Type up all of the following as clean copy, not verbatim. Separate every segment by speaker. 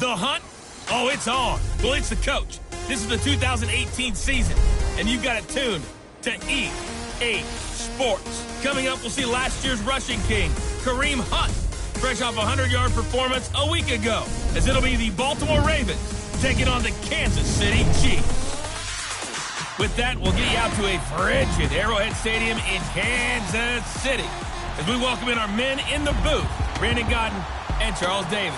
Speaker 1: The hunt? Oh, it's on. Well, it's the coach. This is the 2018 season, and you've got it tuned to EA Sports. Coming up, we'll see last year's rushing king, Kareem Hunt, fresh off a 100-yard performance a week ago, as it'll be the Baltimore Ravens taking on the Kansas City Chiefs. With that, we'll get you out to a frigid Arrowhead Stadium in Kansas City as we welcome in our men in the booth, Brandon Godden and Charles Davis.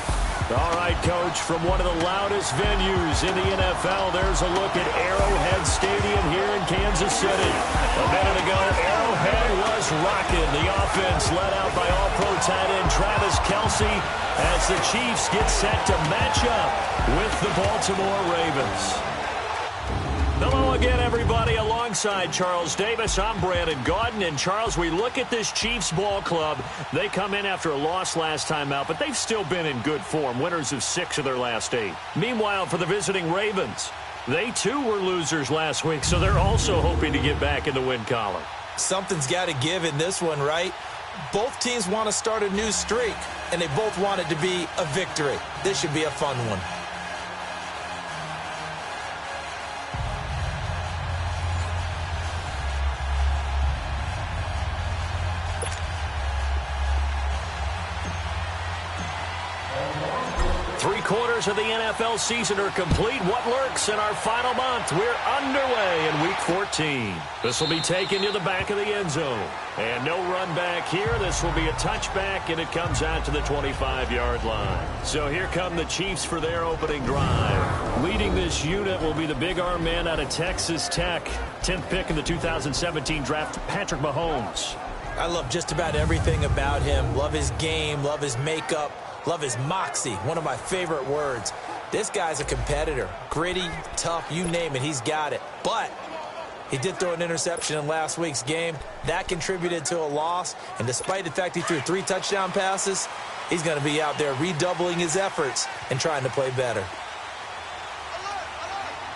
Speaker 2: All right, Coach, from one of the loudest venues in the NFL, there's a look at Arrowhead Stadium here in Kansas City. A minute ago, Arrowhead was rocking. The offense led out by All-Pro tight end Travis Kelce as the Chiefs get set to match up with the Baltimore Ravens. Hello again, everybody. Alongside Charles Davis, I'm Brandon Gaudin. And, Charles, we look at this Chiefs ball club. They come in after a loss last time out, but they've still been in good form, winners of 6 of their last 8. Meanwhile, for the visiting Ravens, they, too, were losers last week, so they're also hoping to get back in the win column.
Speaker 3: Something's got to give in this one, right? Both teams want to start a new streak, and they both want it to be a victory. This should be a fun one.
Speaker 2: Three-quarters of the NFL season are complete. What lurks in our final month? We're underway in Week 14. This will be taken to the back of the end zone. And no run back here. This will be a touchback, and it comes out to the 25-yard line. So here come the Chiefs for their opening drive. Leading this unit will be the big arm man out of Texas Tech. 10th pick in the 2017 draft, Patrick Mahomes.
Speaker 3: I love just about everything about him. Love his game, love his makeup. Love his moxie, one of my favorite words. This guy's a competitor. Gritty, tough, you name it, he's got it. But he did throw an interception in last week's game. That contributed to a loss. And despite the fact he threw 3 touchdown passes, he's going to be out there redoubling his efforts and trying to play better.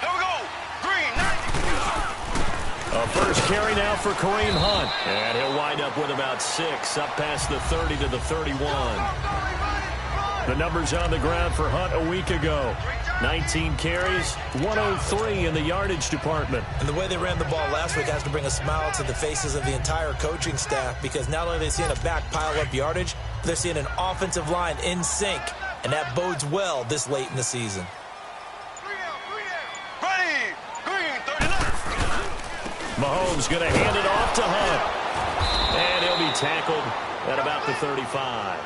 Speaker 4: Here we go. Green, 90.
Speaker 2: A first carry now for Kareem Hunt. And he'll wind up with about 6, up past the 30 to the 31. The numbers on the ground for Hunt a week ago. 19 carries, 103 in the yardage department.
Speaker 3: And the way they ran the ball last week has to bring a smile to the faces of the entire coaching staff, because not only are they seeing a back pile up yardage, they're seeing an offensive line in sync, and that bodes well this late in the season.
Speaker 4: Ready. Green, 39.
Speaker 2: Mahomes going to hand it off to Hunt. And he'll be tackled at about the 35.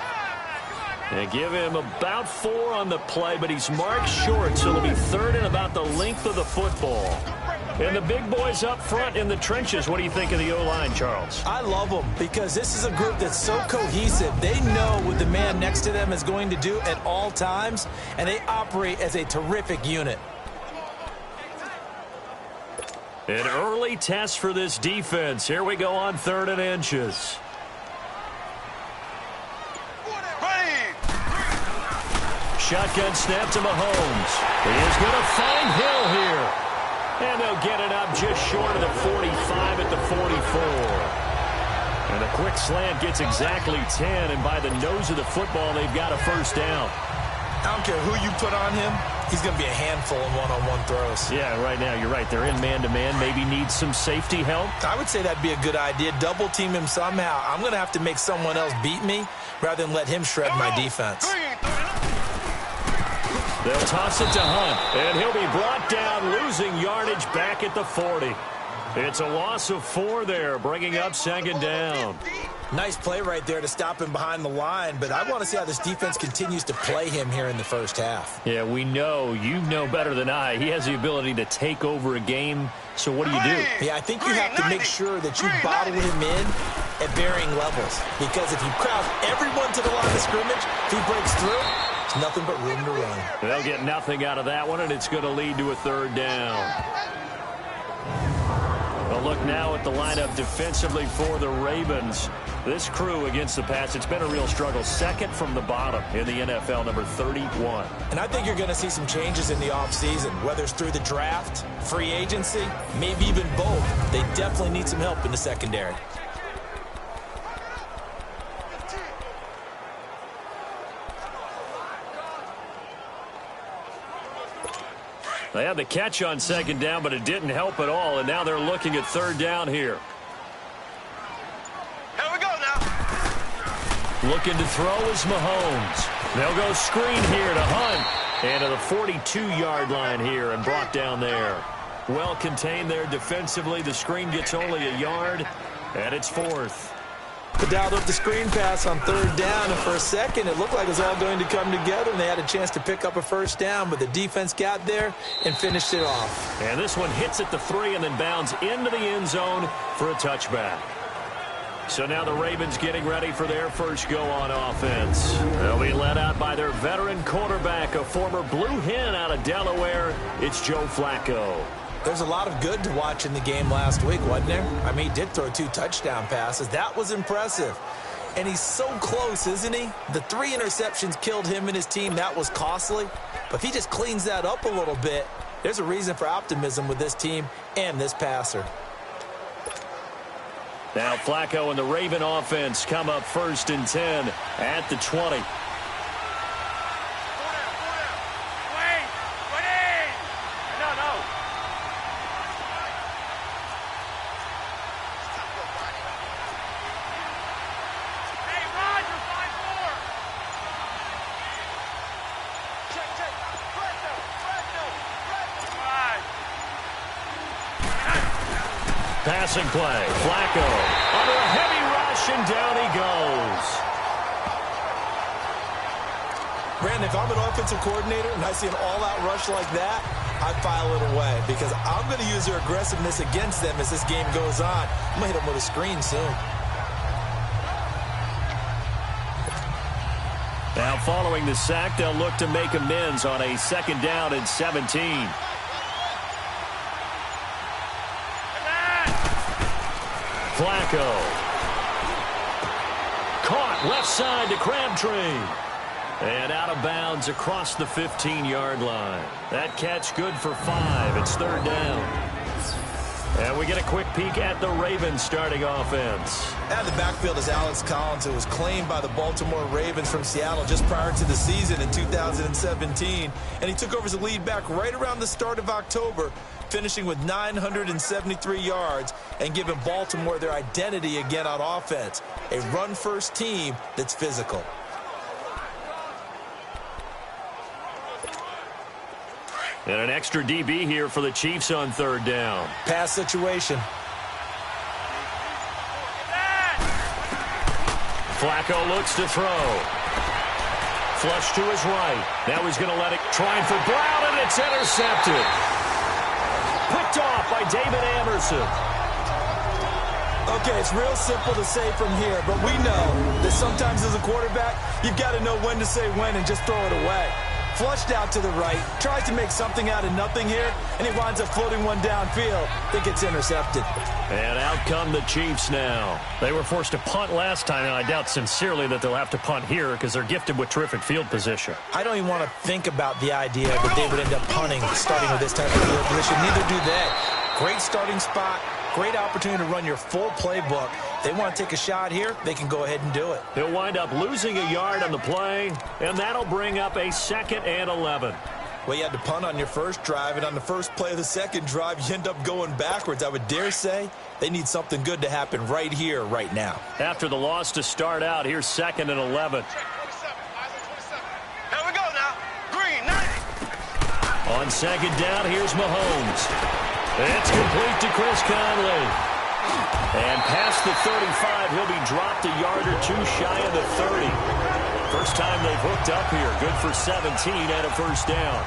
Speaker 2: They give him about 4 on the play, but he's marked short, so it'll be 3rd and about the length of the football. And the big boys up front in the trenches, what do you think of the O-line, Charles?
Speaker 3: I love them because this is a group that's so cohesive. They know what the man next to them is going to do at all times, and they operate as a terrific unit.
Speaker 2: An early test for this defense. Here we go on 3rd and inches. Shotgun snap to Mahomes. He is going to find Hill here. And they'll get it up just short of the 45 at the 44. And a quick slant gets exactly 10. And by the nose of the football, they've got a first down.
Speaker 3: I don't care who you put on him. He's going to be a handful in one-on-one throws.
Speaker 2: Yeah, right now, you're right. They're in man-to-man. Maybe needs some safety help.
Speaker 3: I would say that'd be a good idea. Double team him somehow. I'm going to have to make someone else beat me rather than let him shred my defense.
Speaker 2: They'll toss it to Hunt, and he'll be brought down, losing yardage back at the 40. It's a loss of 4 there, bringing up 2nd down.
Speaker 3: Nice play right there to stop him behind the line, but I want to see how this defense continues to play him here in the first half.
Speaker 2: Yeah, we know. You know better than I. He has the ability to take over a game, so what do you do?
Speaker 3: Yeah, I think you have to make sure that you bottle him in at varying levels, because if you crowd everyone to the line of scrimmage, if he breaks through, there's nothing but room to run.
Speaker 2: They'll get nothing out of that one, and it's going to lead to a 3rd down. A look now at the lineup defensively for the Ravens. This crew against the pass, it's been a real struggle. 2nd from the bottom in the NFL, number 31.
Speaker 3: And I think you're going to see some changes in the offseason, whether it's through the draft, free agency, maybe even both. They definitely need some help in the secondary.
Speaker 2: They had the catch on second down, but it didn't help at all, and now they're looking at third down here.
Speaker 4: Here we go now.
Speaker 2: Looking to throw is Mahomes. They'll go screen here to Hunt. And to the 42-yard line here and brought down there. Well contained there defensively. The screen gets only a yard, and it's fourth.
Speaker 3: They dialed up the screen pass on third down, and for a second it looked like it was all going to come together, and they had a chance to pick up a first down, but the defense got there and finished it off.
Speaker 2: And this one hits at the 3 and then bounds into the end zone for a touchback. So now the Ravens getting ready for their first go on offense. They'll be led out by their veteran quarterback, a former Blue Hen out of Delaware. It's Joe Flacco.
Speaker 3: There's a lot of good to watch in the game last week, wasn't there? I mean, he did throw 2 touchdown passes. That was impressive. And he's so close, isn't he? The 3 interceptions killed him and his team. That was costly. But if he just cleans that up a little bit, there's a reason for optimism with this team and this passer.
Speaker 2: Now Flacco and the Raven offense come up 1st and 10 at the 20. Passing play. Flacco under a heavy rush, and down he goes.
Speaker 3: Brandon, if I'm an offensive coordinator and I see an all-out rush like that, I file it away because I'm going to use their aggressiveness against them as this game goes on. I'm going to hit them with a screen soon.
Speaker 2: Now following the sack, they'll look to make amends on a 2nd down and 17. Flacco. Caught left side to Crabtree. And out of bounds across the 15-yard line. That catch good for 5. It's 3rd down. And we get a quick peek at the Ravens starting offense.
Speaker 3: And the backfield is Alex Collins, who was claimed by the Baltimore Ravens from Seattle just prior to the season in 2017. And he took over as a lead back right around the start of October, finishing with 973 yards and giving Baltimore their identity again on offense. A run-first team that's physical.
Speaker 2: And an extra DB here for the Chiefs on 3rd down.
Speaker 3: Pass situation.
Speaker 2: Flacco looks to throw. Flush to his right. Now he's going to let it trying for Brown, and it's intercepted. Picked off by David Anderson.
Speaker 3: Okay, it's real simple to say from here, but we know that sometimes as a quarterback, you've got to know when to say when and just throw it away. Flushed out to the right, tries to make something out of nothing here, and he winds up floating one downfield that gets intercepted.
Speaker 2: And out come the Chiefs now. They were forced to punt last time, and I doubt sincerely that they'll have to punt here because they're gifted with terrific field position.
Speaker 3: I don't even want to think about the idea that they would end up punting starting with this type of field position. Neither do they. Great starting spot, great opportunity to run your full playbook. They want to take a shot here, they can go ahead and do it.
Speaker 2: He'll wind up losing a yard on the play, and that'll bring up a 2nd and 11.
Speaker 3: Well, you had to punt on your first drive, and on the first play of the second drive, you end up going backwards. I would dare say they need something good to happen right here, right now.
Speaker 2: After the loss to start out, here's 2nd and 11.
Speaker 4: Here we go now. Green, 90.
Speaker 2: On 2nd down, here's Mahomes. It's complete to Chris Conley. And past the 35, he'll be dropped a yard or 2 shy of the 30. First time they've hooked up here. Good for 17 and a first down.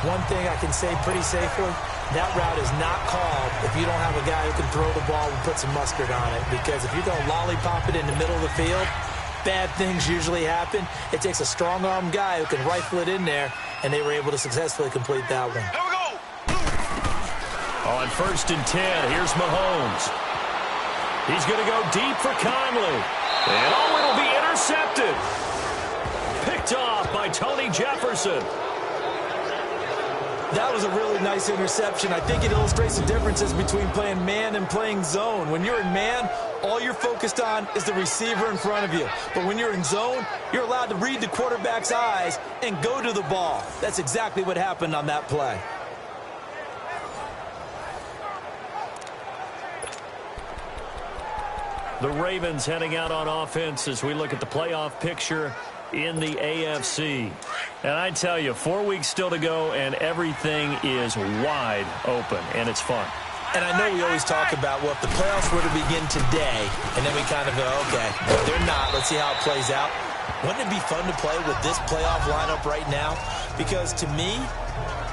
Speaker 3: One thing I can say pretty safely, that route is not called if you don't have a guy who can throw the ball and put some mustard on it. Because if you're going to lollipop it in the middle of the field, bad things usually happen. It takes a strong-arm guy who can rifle it in there, and they were able to successfully complete that one.
Speaker 4: Here we go.
Speaker 2: On 1st and 10, here's Mahomes. He's going to go deep for Conley. And it'll be intercepted. Picked off by Tony Jefferson.
Speaker 3: That was a really nice interception. I think it illustrates the differences between playing man and playing zone. When you're in man, all you're focused on is the receiver in front of you. But when you're in zone, you're allowed to read the quarterback's eyes and go to the ball. That's exactly what happened on that play.
Speaker 2: The Ravens heading out on offense as we look at the playoff picture in the AFC. And I tell you, 4 weeks still to go, and everything is wide open, and it's fun.
Speaker 3: And I know we always talk about, well, if the playoffs were to begin today, and then we kind of go, okay, but they're not. Let's see how it plays out. Wouldn't it be fun to play with this playoff lineup right now? Because to me,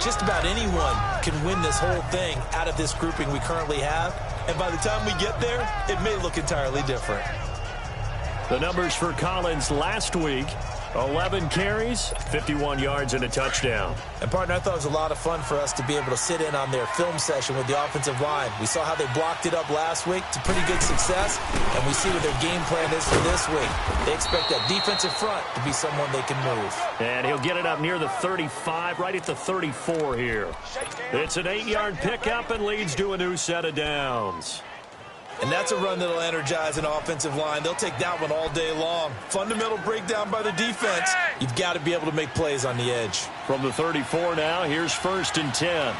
Speaker 3: just about anyone can win this whole thing out of this grouping we currently have. And by the time we get there, it may look entirely different.
Speaker 2: The numbers for Collins last week: 11 carries, 51 yards, and a touchdown.
Speaker 3: And, partner, I thought it was a lot of fun for us to be able to sit in on their film session with the offensive line. We saw how they blocked it up last week to pretty good success, and we see what their game plan is for this week. They expect that defensive front to be someone they can move.
Speaker 2: And he'll get it up near the 35, right at the 34 here. It's an 8-yard pickup and leads to a new set of downs.
Speaker 3: And that's a run that'll energize an offensive line. They'll take that one all day long. Fundamental breakdown by the defense. You've got to be able to make plays on the edge.
Speaker 2: From the 34 now, here's 1st and 10.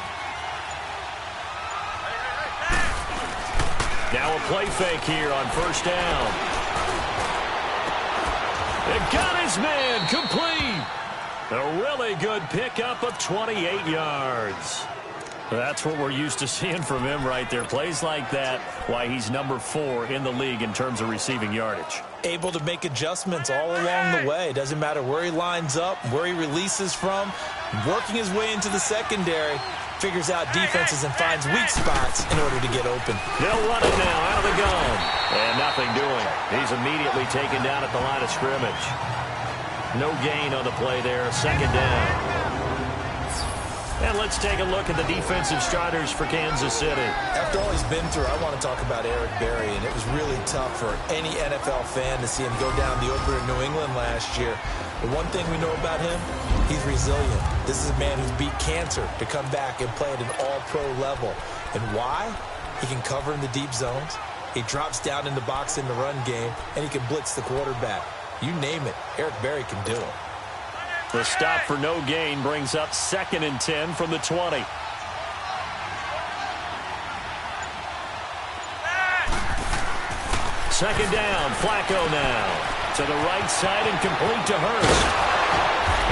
Speaker 2: Now a play fake here on 1st down. It got his man complete. A really good pickup of 28 yards. That's what we're used to seeing from him right there. Plays like that, why he's number 4 in the league in terms of receiving yardage.
Speaker 3: Able to make adjustments all along the way. Doesn't matter where he lines up, where he releases from. Working his way into the secondary. Figures out defenses and finds weak spots in order to get open.
Speaker 2: They'll run it now out of the gun. And nothing doing. He's immediately taken down at the line of scrimmage. No gain on the play there. 2nd down. And let's take a look at the defensive starters for Kansas City.
Speaker 3: After all he's been through, I want to talk about Eric Berry, and it was really tough for any NFL fan to see him go down the opener in New England last year. The one thing we know about him, he's resilient. This is a man who's beat cancer to come back and play at an all-pro level. And why? He can cover in the deep zones. He drops down in the box in the run game, and he can blitz the quarterback. You name it, Eric Berry can do it.
Speaker 2: The stop for no gain brings up 2nd and 10 from the 20. Second down, Flacco now. To the right side and complete to Hurst.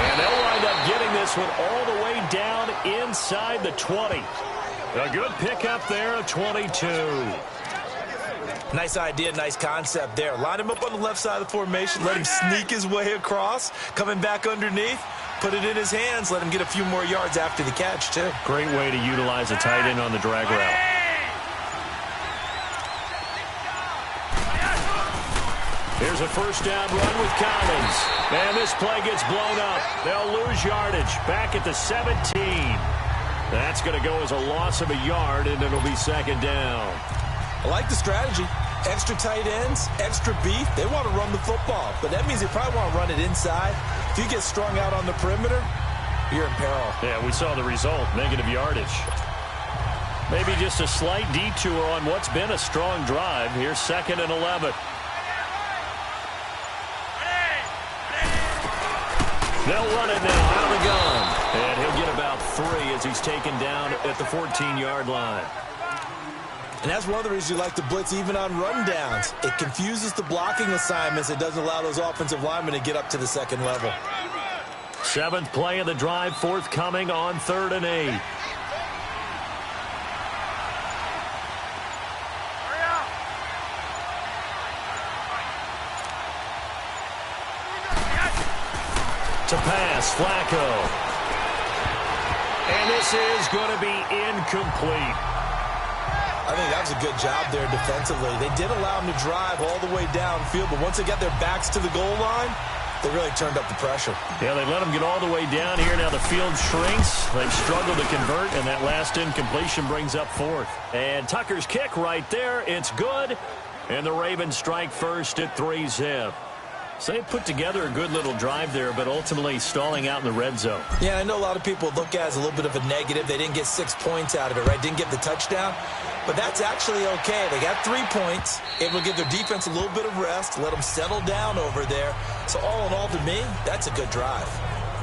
Speaker 2: And they'll wind up getting this one all the way down inside the 20. A good pickup there of 22.
Speaker 3: Nice idea, nice concept there. Line him up on the left side of the formation. Let him sneak his way across. Coming back underneath. Put it in his hands. Let him get a few more yards after the catch, too.
Speaker 2: Great way to utilize a tight end on the drag route. Here's a 1st down run with Collins. And this play gets blown up. They'll lose yardage. Back at the 17. That's going to go as a loss of a yard, and it'll be 2nd down.
Speaker 3: I like the strategy. Extra tight ends, extra beef. They want to run the football, but that means they probably want to run it inside. If you get strung out on the perimeter, you're in peril.
Speaker 2: Yeah, we saw the result, negative yardage. Maybe just a slight detour on what's been a strong drive. Here's 2nd and 11. They'll run it now out of the gun. And he'll get about 3 as he's taken down at the 14-yard line.
Speaker 3: And that's one of the reasons you like to blitz even on rundowns. It confuses the blocking assignments. It doesn't allow those offensive linemen to get up to the 2nd level.
Speaker 2: 7th play of the drive, forthcoming on 3rd and 8. To pass, Flacco. And this is going to be incomplete.
Speaker 3: I think that was a good job there defensively. They did allow them to drive all the way downfield, but once they got their backs to the goal line, they really turned up the pressure.
Speaker 2: Yeah, they let them get all the way down here. Now the field shrinks. They've struggled to convert, and that last incompletion brings up 4th. And Tucker's kick right there. It's good. And the Ravens strike first at 3-zip. So they put together a good little drive there, but ultimately stalling out in the red zone.
Speaker 3: Yeah, I know a lot of people look at it as a little bit of a negative. They didn't get 6 points out of it, right? Didn't get the touchdown. But that's actually okay. They got 3 points. Able to give their defense a little bit of rest, let them settle down over there. So all in all, to me, that's a good drive.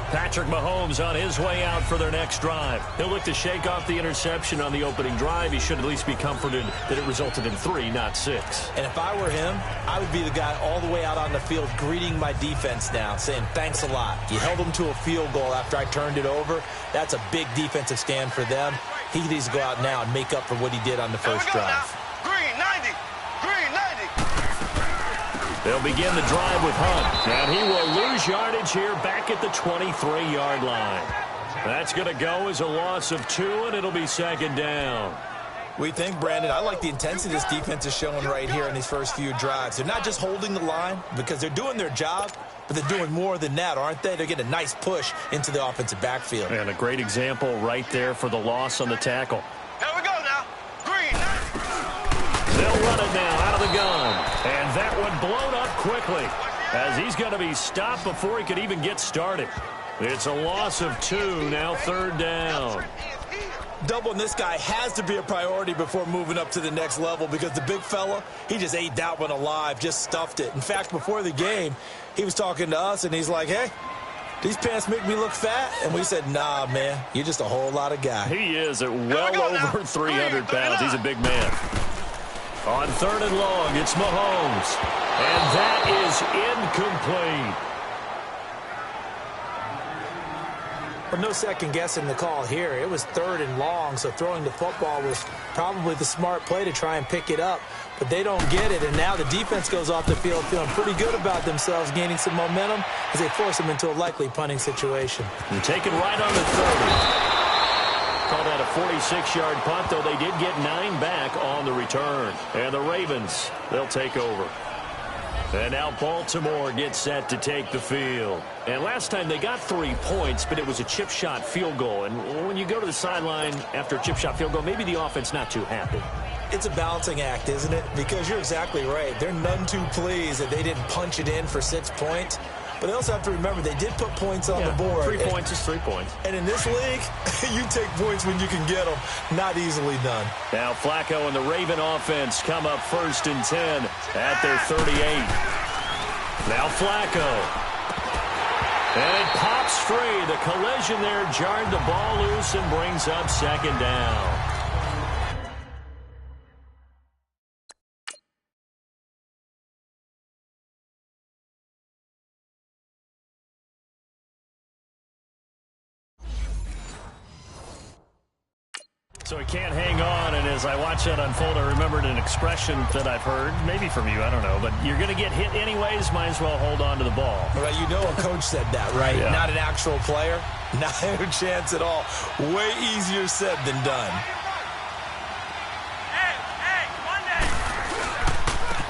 Speaker 2: Patrick Mahomes on his way out for their next drive. He'll look to shake off the interception on the opening drive. He should at least be comforted that it resulted in 3, not 6.
Speaker 3: And if I were him, I would be the guy all the way out on the field greeting my defense now, saying thanks a lot. You held them to a field goal after I turned it over. That's a big defensive stand for them. He needs to go out now and make up for what he did on the first drive.
Speaker 4: Green 90. Green 90.
Speaker 2: They'll begin the drive with Hunt, and he will lose yardage here back at the 23-yard line. That's going to go as a loss of 2, and it'll be second down.
Speaker 3: We think, Brandon, I like the intensity this defense is showing right here in these first few drives. They're not just holding the line because they're doing their job, but they're doing more than that, aren't they? They're getting a nice push into the offensive backfield.
Speaker 2: And a great example right there for the loss on the tackle.
Speaker 4: Here we go now. Green 90.
Speaker 2: They'll run it now out of the gun. And that one blown up quickly as he's going to be stopped before he could even get started. It's a loss of 2, now third down.
Speaker 3: Doubling this guy has to be a priority before moving up to the next level because the big fella, he just ate that one alive, just stuffed it. In fact, before the game, he was talking to us, and he's like, hey, these pants make me look fat? And we said, nah, man, you're just a whole lot of guy.
Speaker 2: He is at well over 300 pounds. He's a big man. On third and long, it's Mahomes. And that is incomplete.
Speaker 3: But no second guessing the call here. It was third and long, so throwing the football was probably the smart play to try and pick it up. But they don't get it, and now the defense goes off the field feeling pretty good about themselves, gaining some momentum as they force them into a likely punting situation.
Speaker 2: And taken right on the 30. Call that a 46-yard punt, though they did get 9 back on the return. And the Ravens, they'll take over. And now Baltimore gets set to take the field. And last time they got 3 points, but it was a chip shot field goal. And when you go to the sideline after a chip shot field goal, maybe the offense not too happy.
Speaker 3: It's a balancing act, isn't it? Because you're exactly right. They're none too pleased that they didn't punch it in for 6 points. But they also have to remember they did put points on the board.
Speaker 2: 3 points is 3 points.
Speaker 3: And in this league, you take points when you can get them. Not easily done.
Speaker 2: Now Flacco and the Raven offense come up 1st and 10 at their 38. Now Flacco. And it pops free. The collision there jarred the ball loose and brings up second down. So he can't hang on, and as I watch that unfold, I remembered an expression that I've heard, maybe from you, I don't know, but you're going to get hit anyways, might as well hold on to the ball.
Speaker 3: Well, you know a coach said that, right?
Speaker 2: Yeah.
Speaker 3: Not an actual player. Not a chance at all. Way easier said than done.
Speaker 4: Hey, Monday.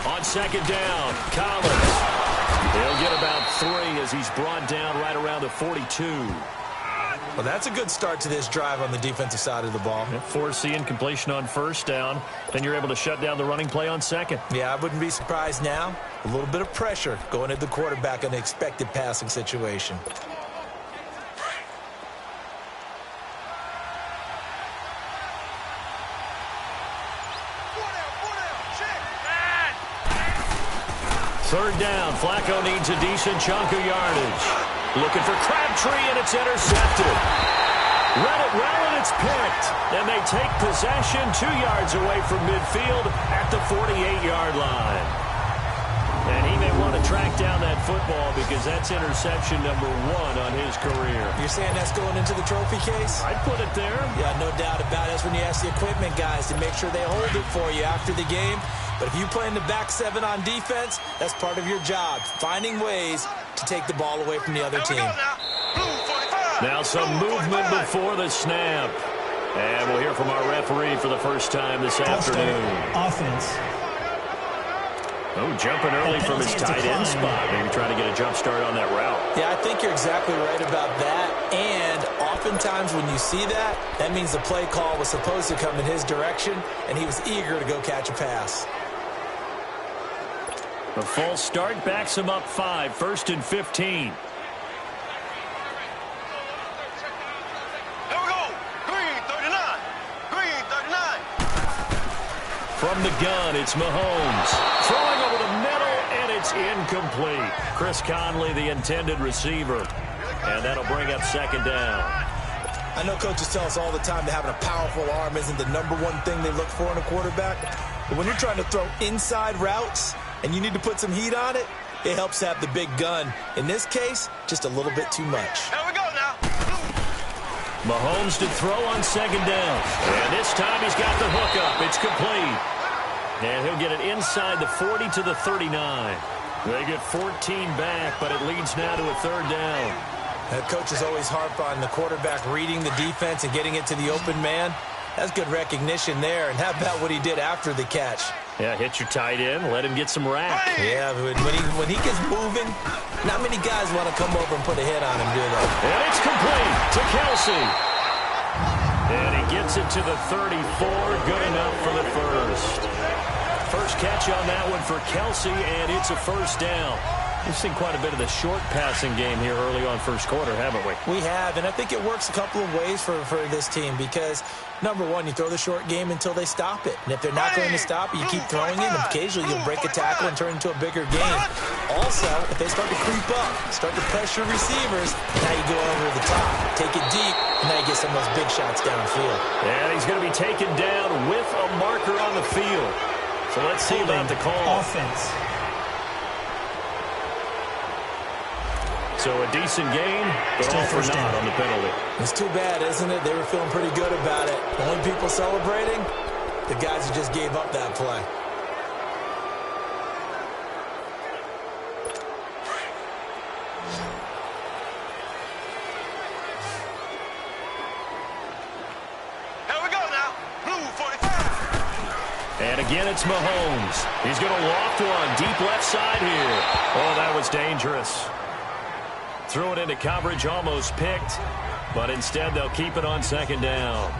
Speaker 2: On second down, Collins. He'll get about 3 as he's brought down right around the 42.
Speaker 3: Well, that's a good start to this drive on the defensive side of the ball.
Speaker 2: Forcing incompletion on first down. Then you're able to shut down the running play on second.
Speaker 3: Yeah, I wouldn't be surprised now. A little bit of pressure going at the quarterback in an expected passing situation.
Speaker 2: Third down. Flacco needs a decent chunk of yardage. Looking for Crabtree, and it's intercepted. Read it well, and it's picked. And they take possession 2 yards away from midfield at the 48-yard line. And he may want to track down that football because that's interception number 1 on his career.
Speaker 3: You're saying that's going into the trophy case?
Speaker 2: I'd put it there.
Speaker 3: Yeah, no doubt about it. That's when you ask the equipment guys to make sure they hold it for you after the game. But if you play in the back 7 on defense, that's part of your job, finding ways to take the ball away from the other team.
Speaker 2: Now some movement before the snap. And we'll hear from our referee for the first time this afternoon.
Speaker 5: Offense.
Speaker 2: Oh, jumping early from his tight end spot. Maybe trying to get a jump start on that route.
Speaker 3: Yeah, I think you're exactly right about that. And oftentimes when you see that, that means the play call was supposed to come in his direction, and he was eager to go catch a pass.
Speaker 2: The false start backs him up 5, 1st and 15.
Speaker 4: Here we go. Green 39. Green 39.
Speaker 2: From the gun, it's Mahomes. Throwing over the middle, and it's incomplete. Chris Conley, the intended receiver. And that'll bring up second down.
Speaker 3: I know coaches tell us all the time that having a powerful arm isn't the #1 thing they look for in a quarterback. But when you're trying to throw inside routes and you need to put some heat on it, it helps have the big gun. In this case, just a little bit too much.
Speaker 4: Here we go now.
Speaker 2: Mahomes to throw on second down. And this time he's got the hook up. It's complete. And he'll get it inside the 40 to the 39. They get 14 back, but it leads now to a third down.
Speaker 3: Coaches always harp on the quarterback reading the defense and getting it to the open man. That's good recognition there. And how about what he did after the catch?
Speaker 2: Yeah, hit your tight end, let him get some rap.
Speaker 3: Yeah, when he gets moving, not many guys want to come over and put a hit on him, do they?
Speaker 2: And it's complete to Kelsey. And he gets it to the 34, good enough for the first. First catch on that one for Kelsey, and it's a first down. We've seen quite a bit of the short passing game here early on first quarter, haven't we?
Speaker 3: We have, and I think it works a couple of ways for this team because, #1, you throw the short game until they stop it. And if they're not going to stop it, you keep throwing it, and occasionally you'll break a tackle and turn it into a bigger game. Also, if they start to creep up, start to pressure receivers, now you go over the top, take it deep, and now you get some of those big shots downfield.
Speaker 2: And he's going to be taken down with a marker on the field. So let's see about the call.
Speaker 5: Offense.
Speaker 2: So a decent game, but
Speaker 5: Still
Speaker 2: all for
Speaker 5: first
Speaker 2: naught
Speaker 5: down
Speaker 2: on the penalty.
Speaker 3: It's too bad, isn't it? They were feeling pretty good about it. The only people celebrating, the guys who just gave up that play.
Speaker 4: Here we go now. Blue 45.
Speaker 2: And again, it's Mahomes. He's going to loft one deep left side here. Oh, that was dangerous. Threw it into coverage, almost picked, but instead they'll keep it on second down.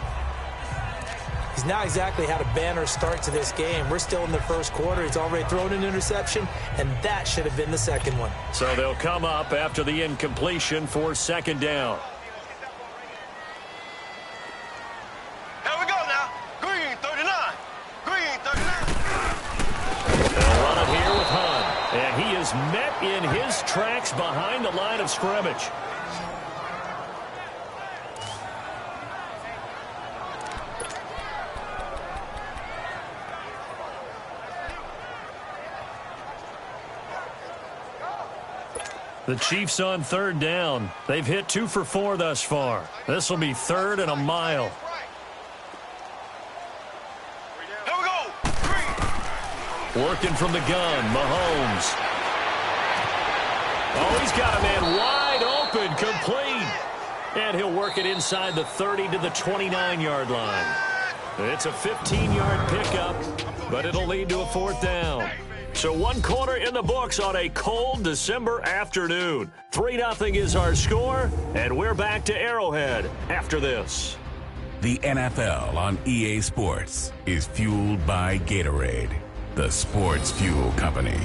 Speaker 3: He's not exactly had a banner start to this game. We're still in the first quarter. He's already thrown an interception, and that should have been the second one.
Speaker 2: So they'll come up after the incompletion for second down.
Speaker 4: Here we go now. Green 39. Green 39.
Speaker 2: They'll run it here with Hunt. And he is met in his tracks behind the line of scrimmage. The Chiefs on third down. They've hit 2 for 4 thus far. This will be third and a mile.
Speaker 4: Here we go. Green.
Speaker 2: Working from the gun, Mahomes. Oh, he's got a man wide open, complete. And he'll work it inside the 30 to the 29-yard line. It's a 15-yard pickup, but it'll lead to a fourth down. So 1 quarter in the books on a cold December afternoon. 3-0 is our score, and we're back to Arrowhead after this.
Speaker 6: The NFL on EA Sports is fueled by Gatorade, the sports fuel company.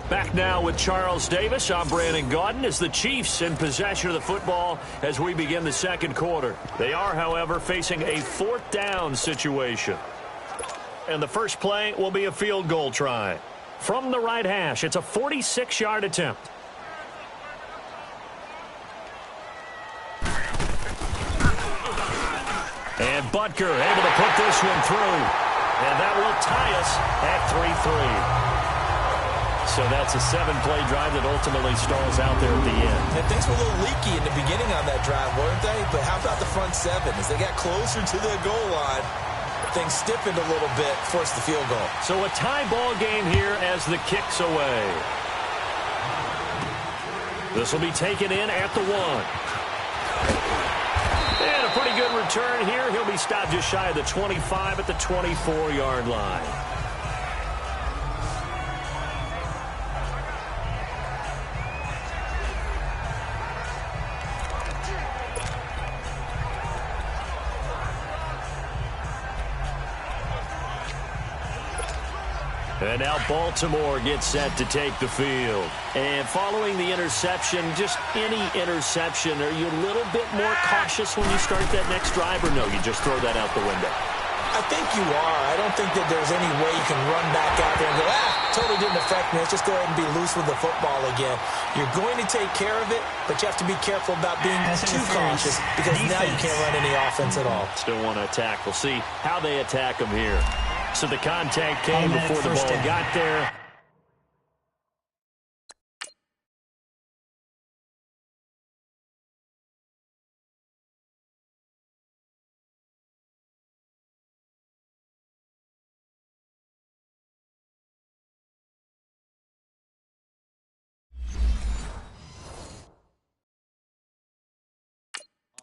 Speaker 2: Back now with Charles Davis. I'm Brandon Gaudin as the Chiefs in possession of the football as we begin the second quarter. They are, however, facing a fourth down situation. And the first play will be a field goal try. From the right hash, it's a 46-yard attempt. And Butker able to put this one through. And that will tie us at 3-3. So that's a 7-play drive that ultimately stalls out there at the end.
Speaker 3: And things were a little leaky in the beginning on that drive, weren't they? But how about the front seven? As they got closer to the goal line, things stiffened a little bit, forced the field goal.
Speaker 2: So a tie ball game here as the kick's away. This will be taken in at the 1. And a pretty good return here. He'll be stopped just shy of the 25 at the 24-yard line. And now Baltimore gets set to take the field. And following the interception, just any interception, are you a little bit more cautious when you start that next drive, or no, you just throw that out the window?
Speaker 3: I think you are. I don't think that there's any way you can run back out there and go, totally didn't affect me. Let's just go ahead and be loose with the football again. You're going to take care of it, but you have to be careful about being too cautious because now you can't run any offense at all.
Speaker 2: Still want to attack. We'll see how they attack them here. So the contact came before the ball got there.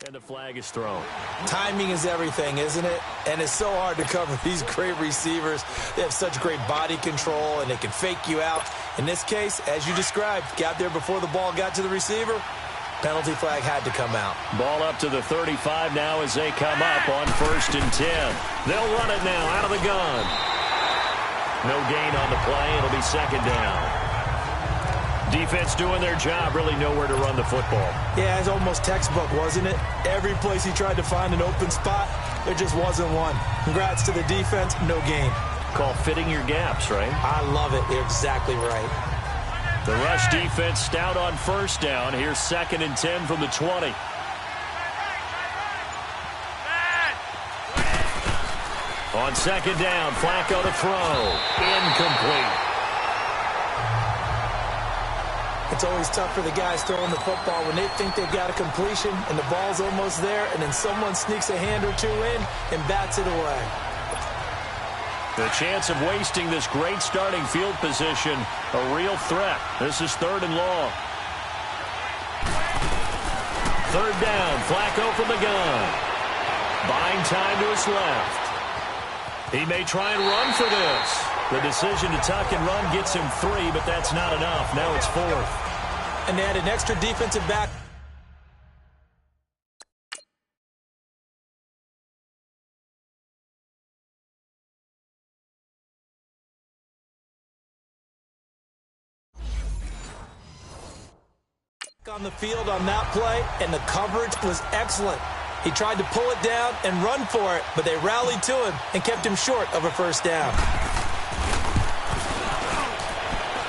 Speaker 2: And the flag is thrown.
Speaker 3: Timing is everything, isn't it? And it's so hard to cover these great receivers. They have such great body control, and they can fake you out. In this case, as you described, got there before the ball got to the receiver. Penalty flag had to come out.
Speaker 2: Ball up to the 35 now as they come up on 1st and 10. They'll run it now out of the gun. No gain on the play. It'll be 2nd down. Defense doing their job, really nowhere to run the football.
Speaker 3: Yeah, it's almost textbook, wasn't it? Every place he tried to find an open spot, there just wasn't one. Congrats to the defense, no gain.
Speaker 2: Call fitting your gaps, right?
Speaker 3: I love it. You're exactly right.
Speaker 2: The rush defense stout on 1st down. Here's 2nd and 10 from the 20. On 2nd down, Flacco to throw. Incomplete.
Speaker 3: It's always tough for the guys throwing the football when they think they've got a completion and the ball's almost there, and then someone sneaks a hand or two in and bats it away.
Speaker 2: The chance of wasting this great starting field position, a real threat. This is 3rd and long. 3rd down, Flacco from the gun. Buying time to his left. He may try and run for this. The decision to tuck and run gets him 3, but that's not enough. Now it's 4th.
Speaker 3: And they had an extra defensive back. On the field on that play, and the coverage was excellent. He tried to pull it down and run for it, but they rallied to him and kept him short of a 1st down.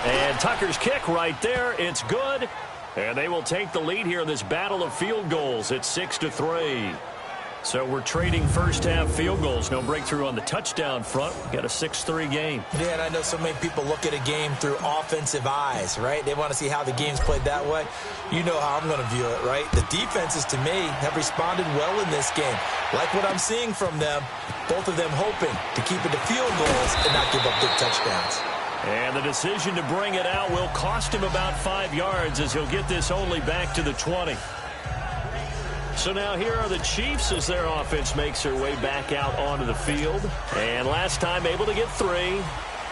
Speaker 2: And Tucker's kick right there. It's good. And they will take the lead here in this battle of field goals. It's 6-3. So we're trading first-half field goals. No breakthrough on the touchdown front. We got a 6-3 game.
Speaker 3: Yeah, and I know so many people look at a game through offensive eyes, right? They want to see how the game's played that way. You know how I'm going to view it, right? The defenses, to me, have responded well in this game. Like what I'm seeing from them, both of them hoping to keep it to field goals and not give up big touchdowns.
Speaker 2: And the decision to bring it out will cost him about 5 yards as he'll get this only back to the 20. So now here are the Chiefs as their offense makes their way back out onto the field. And last time able to get 3.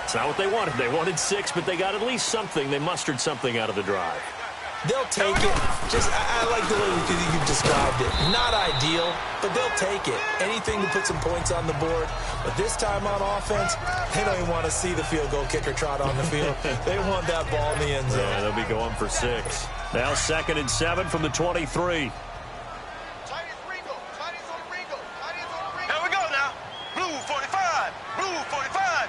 Speaker 2: It's not what they wanted. They wanted 6, but they got at least something. They mustered something out of the drive.
Speaker 3: They'll take it. I like the way you've described it. Not ideal, but they'll take it. Anything to put some points on the board. But this time on offense, they don't even want to see the field goal kicker trot on the field. They want that ball in the end zone.
Speaker 2: Yeah, they'll be going for 6. Now 2nd and 7 from the 23.
Speaker 4: Here we go now. Blue 45. Blue 45.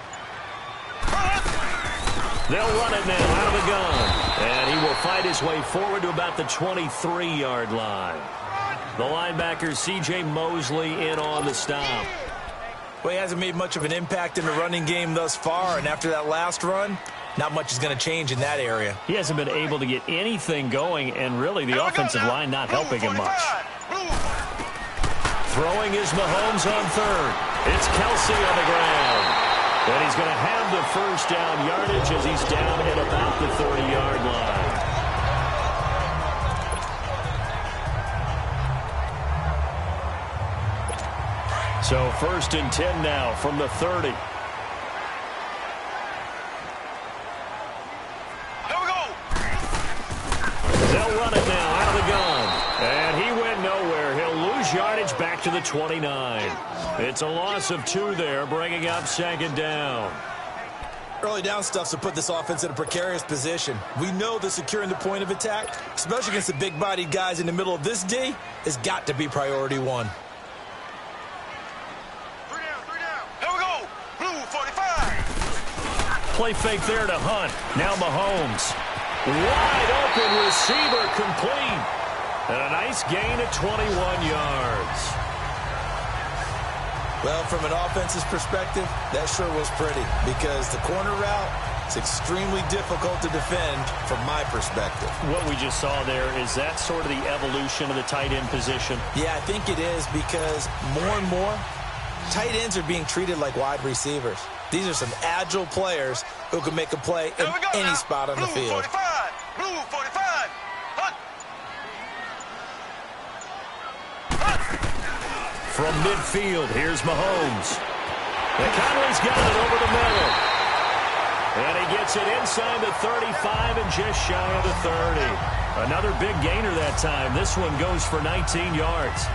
Speaker 2: They'll run it now out of the gun. And he will fight his way forward to about the 23-yard line. The linebacker, C.J. Mosley, in on the stop.
Speaker 3: Well, he hasn't made much of an impact in the running game thus far, and after that last run, not much is going to change in that area.
Speaker 2: He hasn't been able to get anything going, and really the offensive line not helping him much. Throwing is Mahomes on 3rd. It's Kelsey on the ground. And he's going to have the 1st down yardage as he's down at about the 30-yard line. So 1st and 10 now from the 30.
Speaker 4: Here we go.
Speaker 2: They'll run it now out of the gun. And he went nowhere. He'll lose yardage back to the 29. It's a loss of 2 there, bringing up 2nd down.
Speaker 3: Early down stuff's to put this offense in a precarious position. We know that securing the point of attack, especially against the big-bodied guys in the middle of this D, has got to be priority 1.
Speaker 4: 3 down, 3 down.
Speaker 2: Play fake there to Hunt. Now Mahomes. Wide open receiver complete. And a nice gain at 21 yards.
Speaker 3: Well, from an offense's perspective, that sure was pretty because the corner route is extremely difficult to defend from my perspective.
Speaker 2: What we just saw there, is that sort of the evolution of the tight end position?
Speaker 3: Yeah, I think it is because more and more, tight ends are being treated like wide receivers. These are some agile players who can make a play in any spot on the field.
Speaker 4: 45. Blue 45. Hunt.
Speaker 2: From midfield, here's Mahomes. And Conley's got it over the middle. And he gets it inside the 35 and just shy of the 30. Another big gainer that time. This one goes for 19 yards.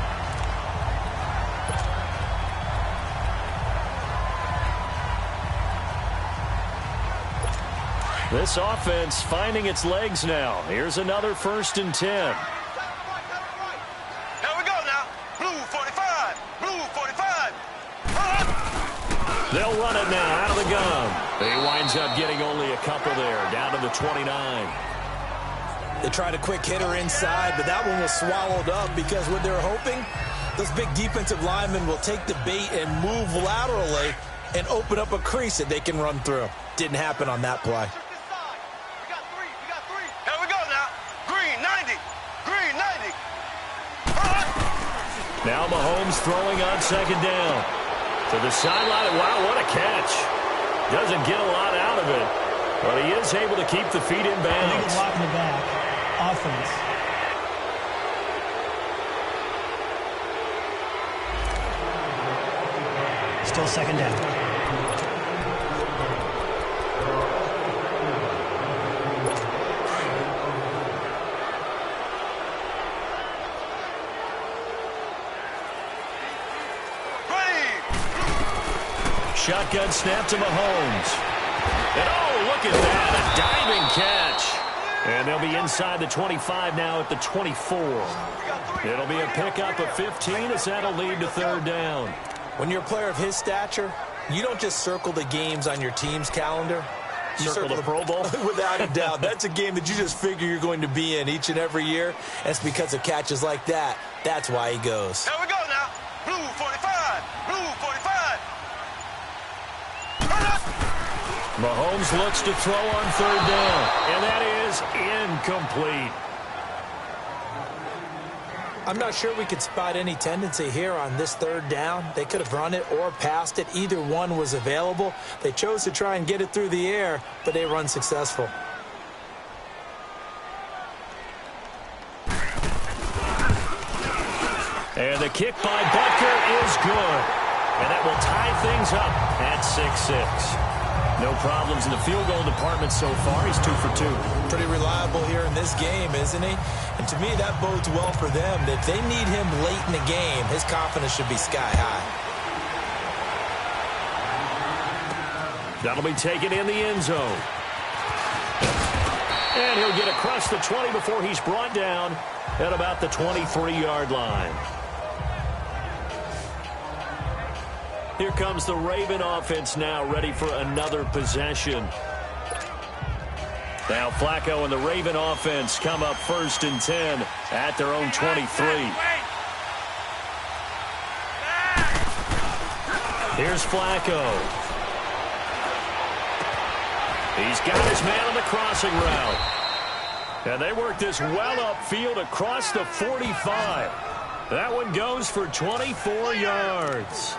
Speaker 2: This offense finding its legs now. Here's another 1st and 10.
Speaker 4: Here we go now. Blue 45. Blue 45.
Speaker 2: They'll run it now out of the gun. He winds up getting only a couple there, down to the 29.
Speaker 3: They tried a quick hitter inside, but that one was swallowed up because what they're hoping, those big defensive linemen will take the bait and move laterally and open up a crease that they can run through. Didn't happen on that play.
Speaker 4: Here we go now. Green 90. Green 90.
Speaker 2: Now Mahomes throwing on 2nd down. To the sideline. Wow, what a catch. Doesn't get a lot out of it, but he is able to keep the feet in bounds.
Speaker 5: Illegal block in the back. Offense. Still 2nd down.
Speaker 2: Shotgun snap to Mahomes. And oh, look at that, a diving catch. And they'll be inside the 25 now at the 24. It'll be a pickup of 15 as that'll lead to 3rd down.
Speaker 3: When you're a player of his stature, you don't just circle the games on your team's calendar. You
Speaker 2: Circle the Pro Bowl?
Speaker 3: Without a doubt. That's a game that you just figure you're going to be in each and every year. That's because of catches like that. That's why he goes.
Speaker 4: Here we go now. Blue 45. Blue 45.
Speaker 2: Mahomes looks to throw on 3rd down, and that is incomplete.
Speaker 3: I'm not sure we could spot any tendency here on this 3rd down. They could have run it or passed it. Either one was available. They chose to try and get it through the air, but they run successful.
Speaker 2: And the kick by Butker is good. And that will tie things up at 6-6. No problems in the field goal department so far. He's 2 for 2.
Speaker 3: Pretty reliable here in this game, isn't he? And to me, that bodes well for them. If they need him late in the game, his confidence should be sky high.
Speaker 2: That'll be taken in the end zone. And he'll get across the 20 before he's brought down at about the 23-yard line. Here comes the Raven offense now, ready for another possession. Now Flacco and the Raven offense come up 1st and 10 at their own 23. Here's Flacco. He's got his man on the crossing route. And they work this well upfield across the 45. That one goes for 24 yards.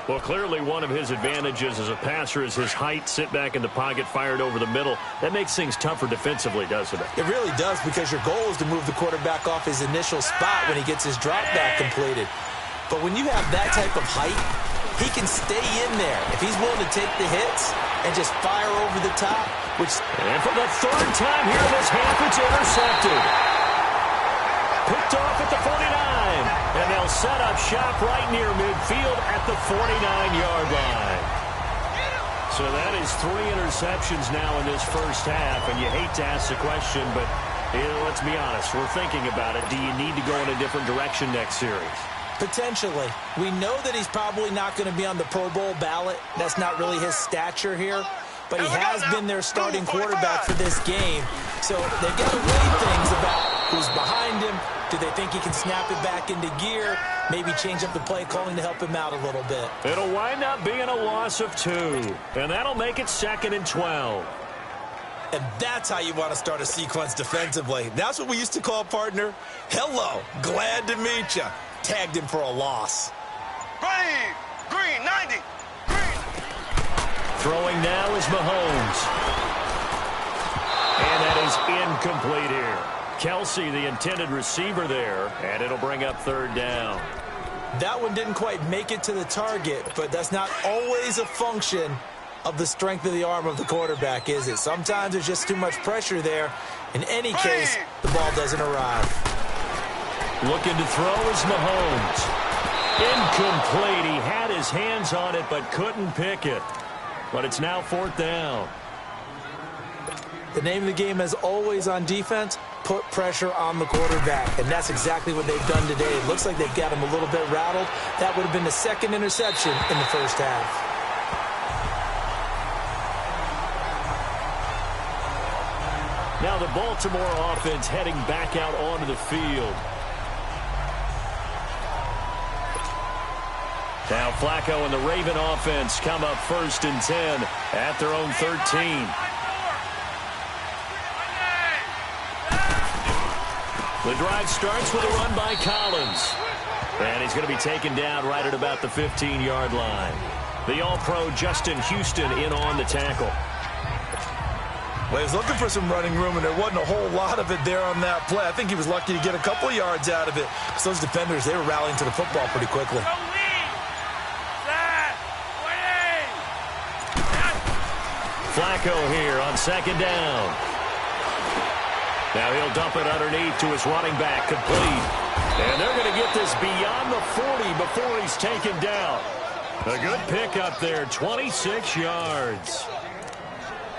Speaker 2: Well, clearly one of his advantages as a passer is his height. Sit back in the pocket, fired over the middle. That makes things tougher defensively, doesn't it?
Speaker 3: It really does, because your goal is to move the quarterback off his initial spot when he gets his drop back completed. But when you have that type of height, he can stay in there if he's willing to take the hits and just fire over the top.
Speaker 2: And for the 3rd time here this half, it's intercepted. Picked off at the 49. And they'll set up shop right near midfield at the 49-yard line. So that is 3 interceptions now in this first half. And you hate to ask the question, but let's be honest. We're thinking about it. Do you need to go in a different direction next series?
Speaker 3: Potentially. We know that he's probably not going to be on the Pro Bowl ballot. That's not really his stature here. but he has been their starting quarterback for this game. So they've got to weigh things about who's behind him. Do they think he can snap it back into gear? Maybe change up the play calling to help him out a little bit.
Speaker 2: It'll wind up being a loss of 2, and that'll make it 2nd and 12.
Speaker 3: And that's how you want to start a sequence defensively. That's what we used to call, partner, hello, glad to meet you. Tagged him for a loss.
Speaker 4: Green, 90. Green.
Speaker 2: Throwing now is Mahomes. And that is incomplete here. Kelsey, the intended receiver there, and it'll bring up 3rd down.
Speaker 3: That one didn't quite make it to the target, but that's not always a function of the strength of the arm of the quarterback, is it? Sometimes there's just too much pressure there. In any case, the ball doesn't arrive.
Speaker 2: Looking to throw is Mahomes. Incomplete. He had his hands on it, but couldn't pick it. But it's now 4th down.
Speaker 3: The name of the game, as always on defense, put pressure on the quarterback. And that's exactly what they've done today. It looks like they've got him a little bit rattled. That would have been the 2nd interception in the first half.
Speaker 2: Now the Baltimore offense heading back out onto the field. Now Flacco and the Raven offense come up 1st and 10 at their own 13. The drive starts with a run by Collins. And he's going to be taken down right at about the 15-yard line. The All-Pro Justin Houston in on the tackle.
Speaker 3: Well, he was looking for some running room, and there wasn't a whole lot of it there on that play. I think he was lucky to get a couple of yards out of it. Because those defenders, they were rallying to the football pretty quickly.
Speaker 2: Flacco here on 2nd down. Now he'll dump it underneath to his running back, complete. And they're going to get this beyond the 40 before he's taken down. A good pickup there, 26 yards.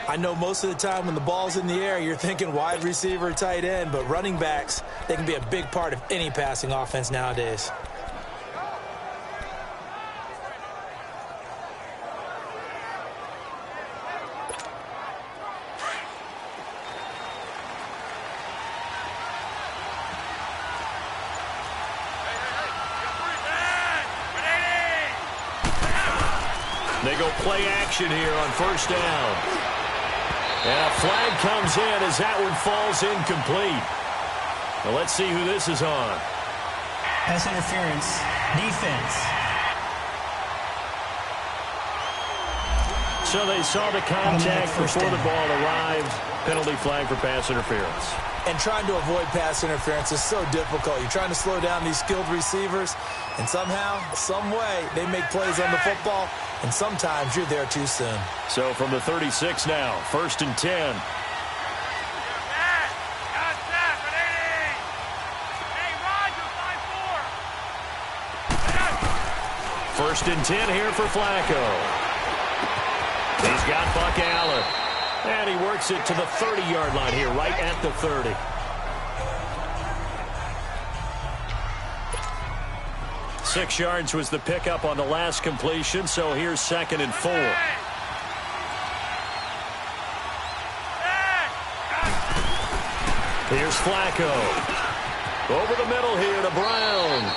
Speaker 3: I know most of the time when the ball's in the air, you're thinking wide receiver, tight end, but running backs, they can be a big part of any passing offense nowadays.
Speaker 2: They go play action here on 1st down. And a flag comes in as that one falls incomplete. Well, let's see who this is on.
Speaker 5: Pass interference. Defense.
Speaker 2: So they saw the contact before the ball arrived. Penalty flag for pass interference.
Speaker 3: And trying to avoid pass interference is so difficult. You're trying to slow down these skilled receivers, and somehow, some way, they make plays on the football, and sometimes you're there too soon.
Speaker 2: So from the 36 now, 1st and 10. First and 10 here for Flacco. He's got Buck Allen. And he works it to the 30-yard line here, right at the 30. Six yards was the pickup on the last completion, so here's 2nd and 4. Here's Flacco. Over the middle here to Brown.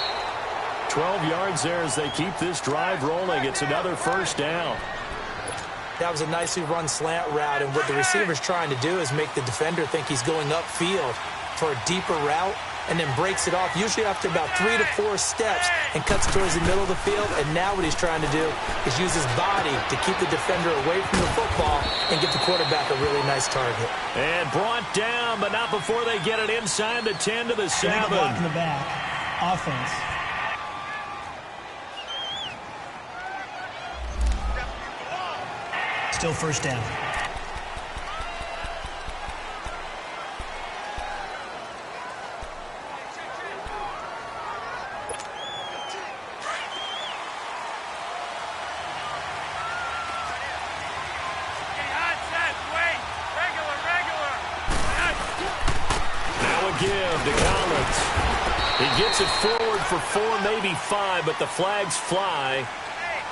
Speaker 2: 12 yards there as they keep this drive rolling. It's another 1st down.
Speaker 3: That was a nicely run slant route, and what the receiver's trying to do is make the defender think he's going upfield for a deeper route, and then breaks it off, usually after about 3 to 4 steps, and cuts towards the middle of the field. And now what he's trying to do is use his body to keep the defender away from the football and give the quarterback a really nice target.
Speaker 2: And brought down, but not before they get it inside the 10 to the 7.
Speaker 5: Illegal block in the back. Offense. Still 1st down.
Speaker 2: Now a give to Collins. He gets it forward for 4, maybe 5, but the flags fly.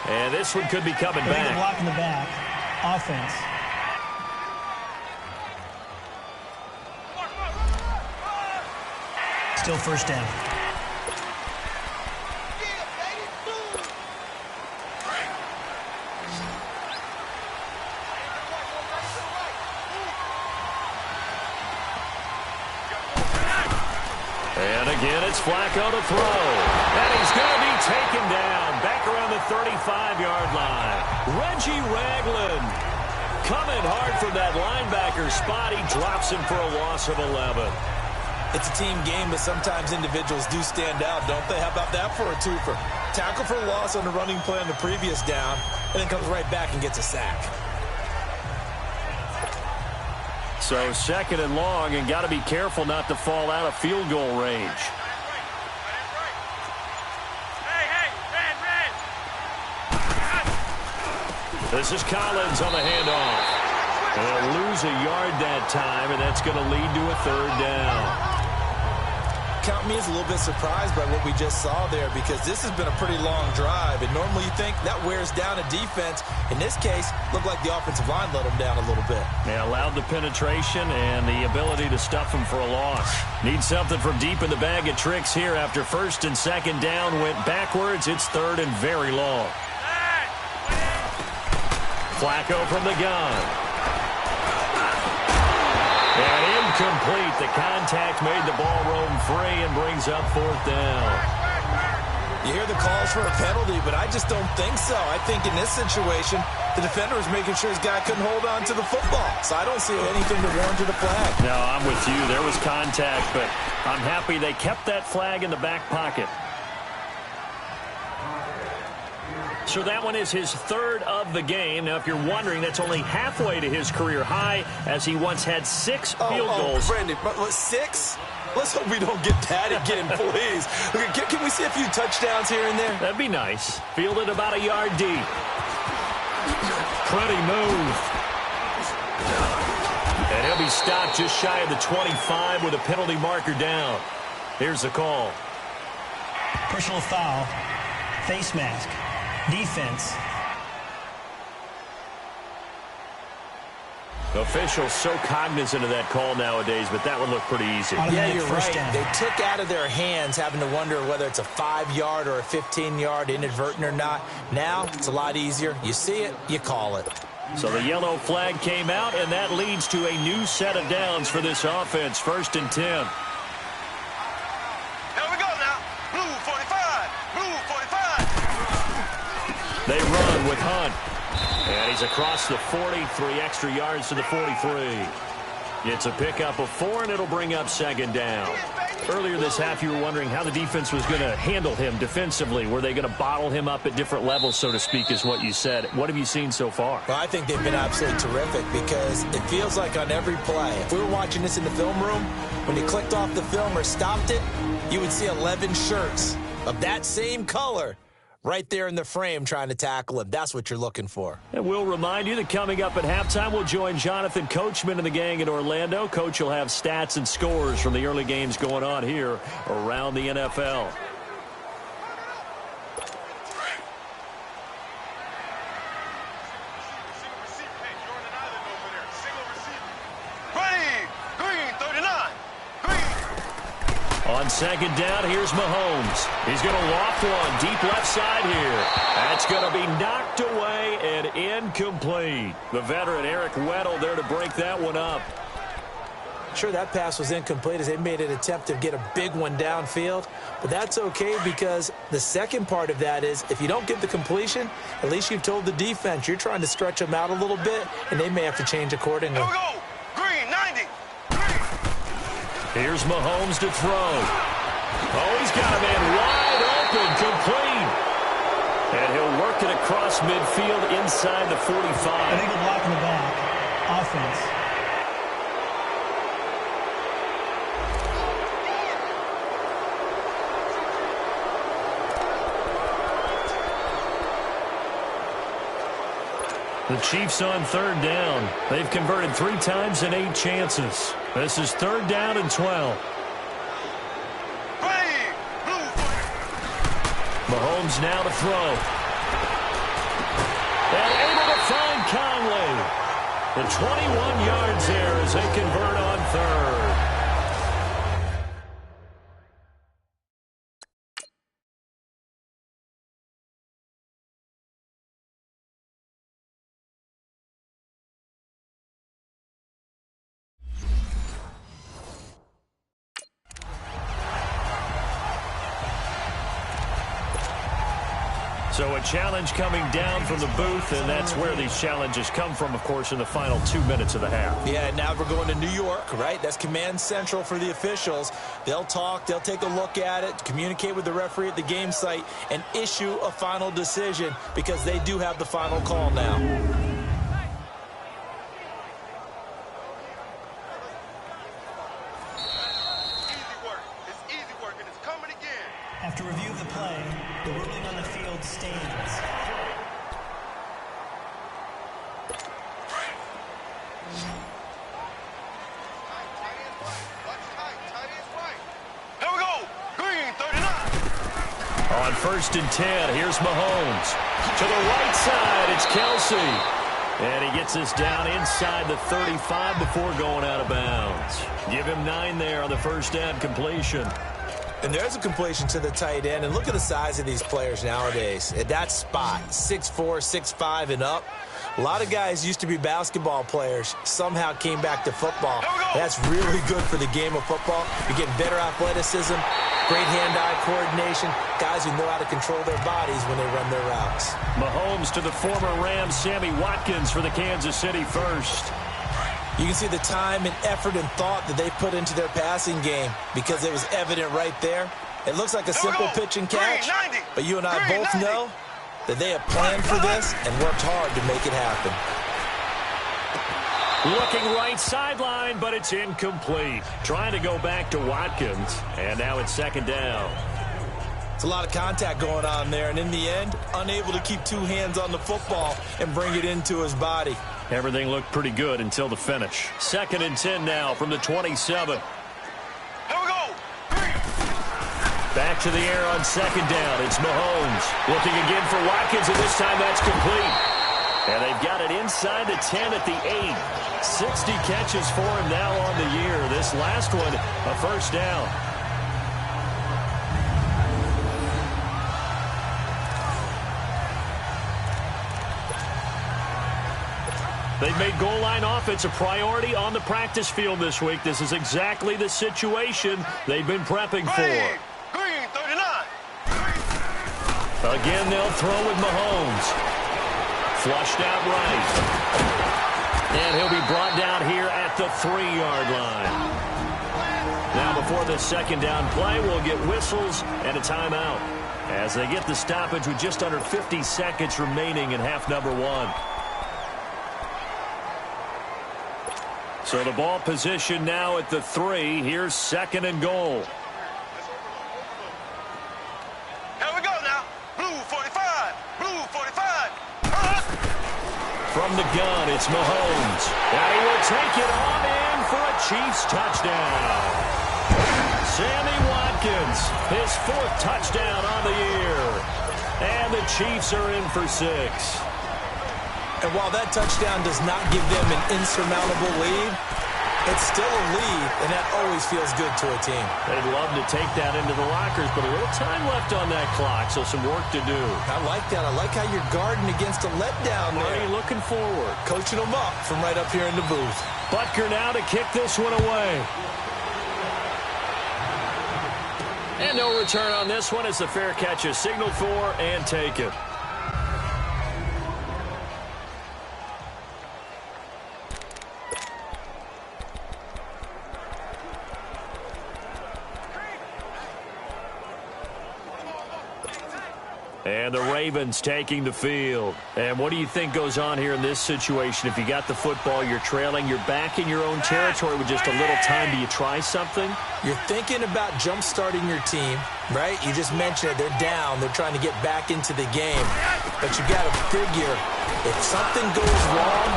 Speaker 2: And this one could be coming
Speaker 5: Illegal
Speaker 2: back.
Speaker 5: block in the back. offense. Still first down.
Speaker 2: And again, it's Flacco to throw. And he's going to be taken down back around the 35-yard line. Reggie Ragland coming hard from that linebacker spot. He drops him for a loss of 11.
Speaker 3: It's a team game, but sometimes individuals do stand out, don't they? How about that for a twofer? Tackle for loss on the running play on the previous down, and then comes right back and gets a sack.
Speaker 2: So second and long, and got to be careful not to fall out of field goal range. This is Collins on the handoff. And they'll lose a yard that time, and that's going to lead to a third down.
Speaker 3: Count me as a little bit surprised by what we just saw there, because this has been a pretty long drive, and normally you think that wears down a defense. In this case, looked like the offensive line let them down a little bit.
Speaker 2: They allowed the penetration and the ability to stuff them for a loss. Need something from deep in the bag of tricks here after first and second down went backwards. It's third and very long. Flacco from the gun. And incomplete. The contact made the ball roam free and brings up fourth down.
Speaker 3: You hear the calls for a penalty, but I just don't think so. I think in this situation, the defender was making sure his guy couldn't hold on to the football. So I don't see anything to warrant a flag.
Speaker 2: No, I'm with you. There was contact, but I'm happy they kept that flag in the back pocket. So that one is his third of the game. Now, if you're wondering, that's only halfway to his career high, as he once had 6 field goals.
Speaker 3: Brandon, 6? Let's hope we don't get that again, please. Can we see a few touchdowns here and there?
Speaker 2: That'd be nice. Fielded about a yard deep. Pretty move. And he'll be stopped just shy of the 25 with a penalty marker down. Here's the call.
Speaker 5: Personal foul. Face mask. Defense.
Speaker 2: Officials so cognizant of that call nowadays, but that would look pretty easy.
Speaker 3: Yeah, you're right. They took out of their hands having to wonder whether it's a 5-yard or a 15-yard, inadvertent or not. Now, it's a lot easier. You see it, you call it.
Speaker 2: So the yellow flag came out, and that leads to a new set of downs for this offense. First and 10.
Speaker 4: Here we go now. Blue 45. Blue 45.
Speaker 2: They run with Hunt. And he's across the 40, 3 extra yards to the 43. It's a pickup of 4, and it'll bring up second down. Earlier this half, you were wondering how the defense was going to handle him defensively. Were they going to bottle him up at different levels, so to speak, is what you said. What have you seen so far?
Speaker 3: Well, I think they've been absolutely terrific, because it feels like on every play, if we were watching this in the film room, when you clicked off the film or stopped it, you would see 11 shirts of that same color right there in the frame trying to tackle him. That's what you're looking for.
Speaker 2: And we'll remind you that coming up at halftime, we'll join Jonathan Coachman and the gang in Orlando. Coach will have stats and scores from the early games going on here around the NFL. On second down, here's Mahomes. He's going to loft one deep left side here. That's going to be knocked away and incomplete. The veteran Eric Weddle there to break that one up.
Speaker 3: Sure, that pass was incomplete as they made an attempt to get a big one downfield. But that's okay, because the second part of that is if you don't get the completion, at least you've told the defense you're trying to stretch them out a little bit, and they may have to change accordingly.
Speaker 4: Here we go. Green 90.
Speaker 2: Here's Mahomes to throw. Oh, he's got a man wide open, complete. And he'll work it across midfield inside the 45.
Speaker 5: Illegal block in the back. Offense.
Speaker 2: The Chiefs on third down. They've converted 3 times in 8 chances. This is third down and 12. Mahomes now to throw. And able to find Conley. And 21 yards there as they convert on third. So a challenge coming down from the booth, and that's where these challenges come from, of course, in the final 2 minutes of the half.
Speaker 3: Yeah, now we're going to New York, right? That's command central for the officials. They'll talk, they'll take a look at it, communicate with the referee at the game site, and issue a final decision because they do have the final call now.
Speaker 5: After review of the play, the ruling on the field stands.
Speaker 4: Here we go. Green 39.
Speaker 2: On 1st and 10, here's Mahomes. To the right side, it's Kelsey. And he gets us down inside the 35 before going out of bounds. Give him 9 there on the first down completion.
Speaker 3: And there's a completion to the tight end. And look at the size of these players nowadays. At that spot, 6'4", 6'5", and up. A lot of guys used to be basketball players, somehow came back to football. That's really good for the game of football. You're getting better athleticism, great hand-eye coordination, guys who know how to control their bodies when they run their routes.
Speaker 2: Mahomes to the former Rams, Sammy Watkins for the Kansas City first.
Speaker 3: You can see the time and effort and thought that they put into their passing game because it was evident right there. It looks like a simple pitch and catch, but you and I both know that they have planned for this and worked hard to make it happen.
Speaker 2: Looking right sideline, but it's incomplete. Trying to go back to Watkins, and now it's 2nd down.
Speaker 3: It's a lot of contact going on there, and in the end, unable to keep 2 hands on the football and bring it into his body.
Speaker 2: Everything looked pretty good until the finish. 2nd and 10 now from the 27.
Speaker 4: Here we go.
Speaker 2: Back to the air on 2nd down. It's Mahomes. Looking again for Watkins, and this time that's complete. And they've got it inside the 10 at the 8. 60 catches for him now on the year. This last one, a first down. They've made goal line offense a priority on the practice field this week. This is exactly the situation they've been prepping for.
Speaker 4: Green 39.
Speaker 2: Again, they'll throw with Mahomes. Flushed out right. And he'll be brought down here at the 3-yard line. Now before the 2nd down play, we'll get whistles and a timeout as they get the stoppage with just under 50 seconds remaining in half number 1. So the ball position now at the 3. Here's 2nd and goal.
Speaker 4: Here we go now. Blue 45. Blue 45.
Speaker 2: From the gun, it's Mahomes. And he will take it on in for a Chiefs touchdown. Sammy Watkins, his 4th touchdown on the year. And the Chiefs are in for 6.
Speaker 3: And while that touchdown does not give them an insurmountable lead, it's still a lead, and that always feels good to a team.
Speaker 2: They'd love to take that into the lockers, but a little time left on that clock, so some work to do.
Speaker 3: I like that. I like how you're guarding against a letdown there.
Speaker 2: Marty looking forward.
Speaker 3: Coaching them up from right up here in the booth.
Speaker 2: Butker now to kick this one away. And no return on this one as the fair catch is signaled for and taken. And the Ravens taking the field. And what do you think goes on here in this situation? If you got the football, you're trailing, you're back in your own territory with just a little time. Do you try something?
Speaker 3: You're thinking about jump-starting your team, right? You just mentioned it. They're down. They're trying to get back into the game. But you got to figure, if something goes wrong,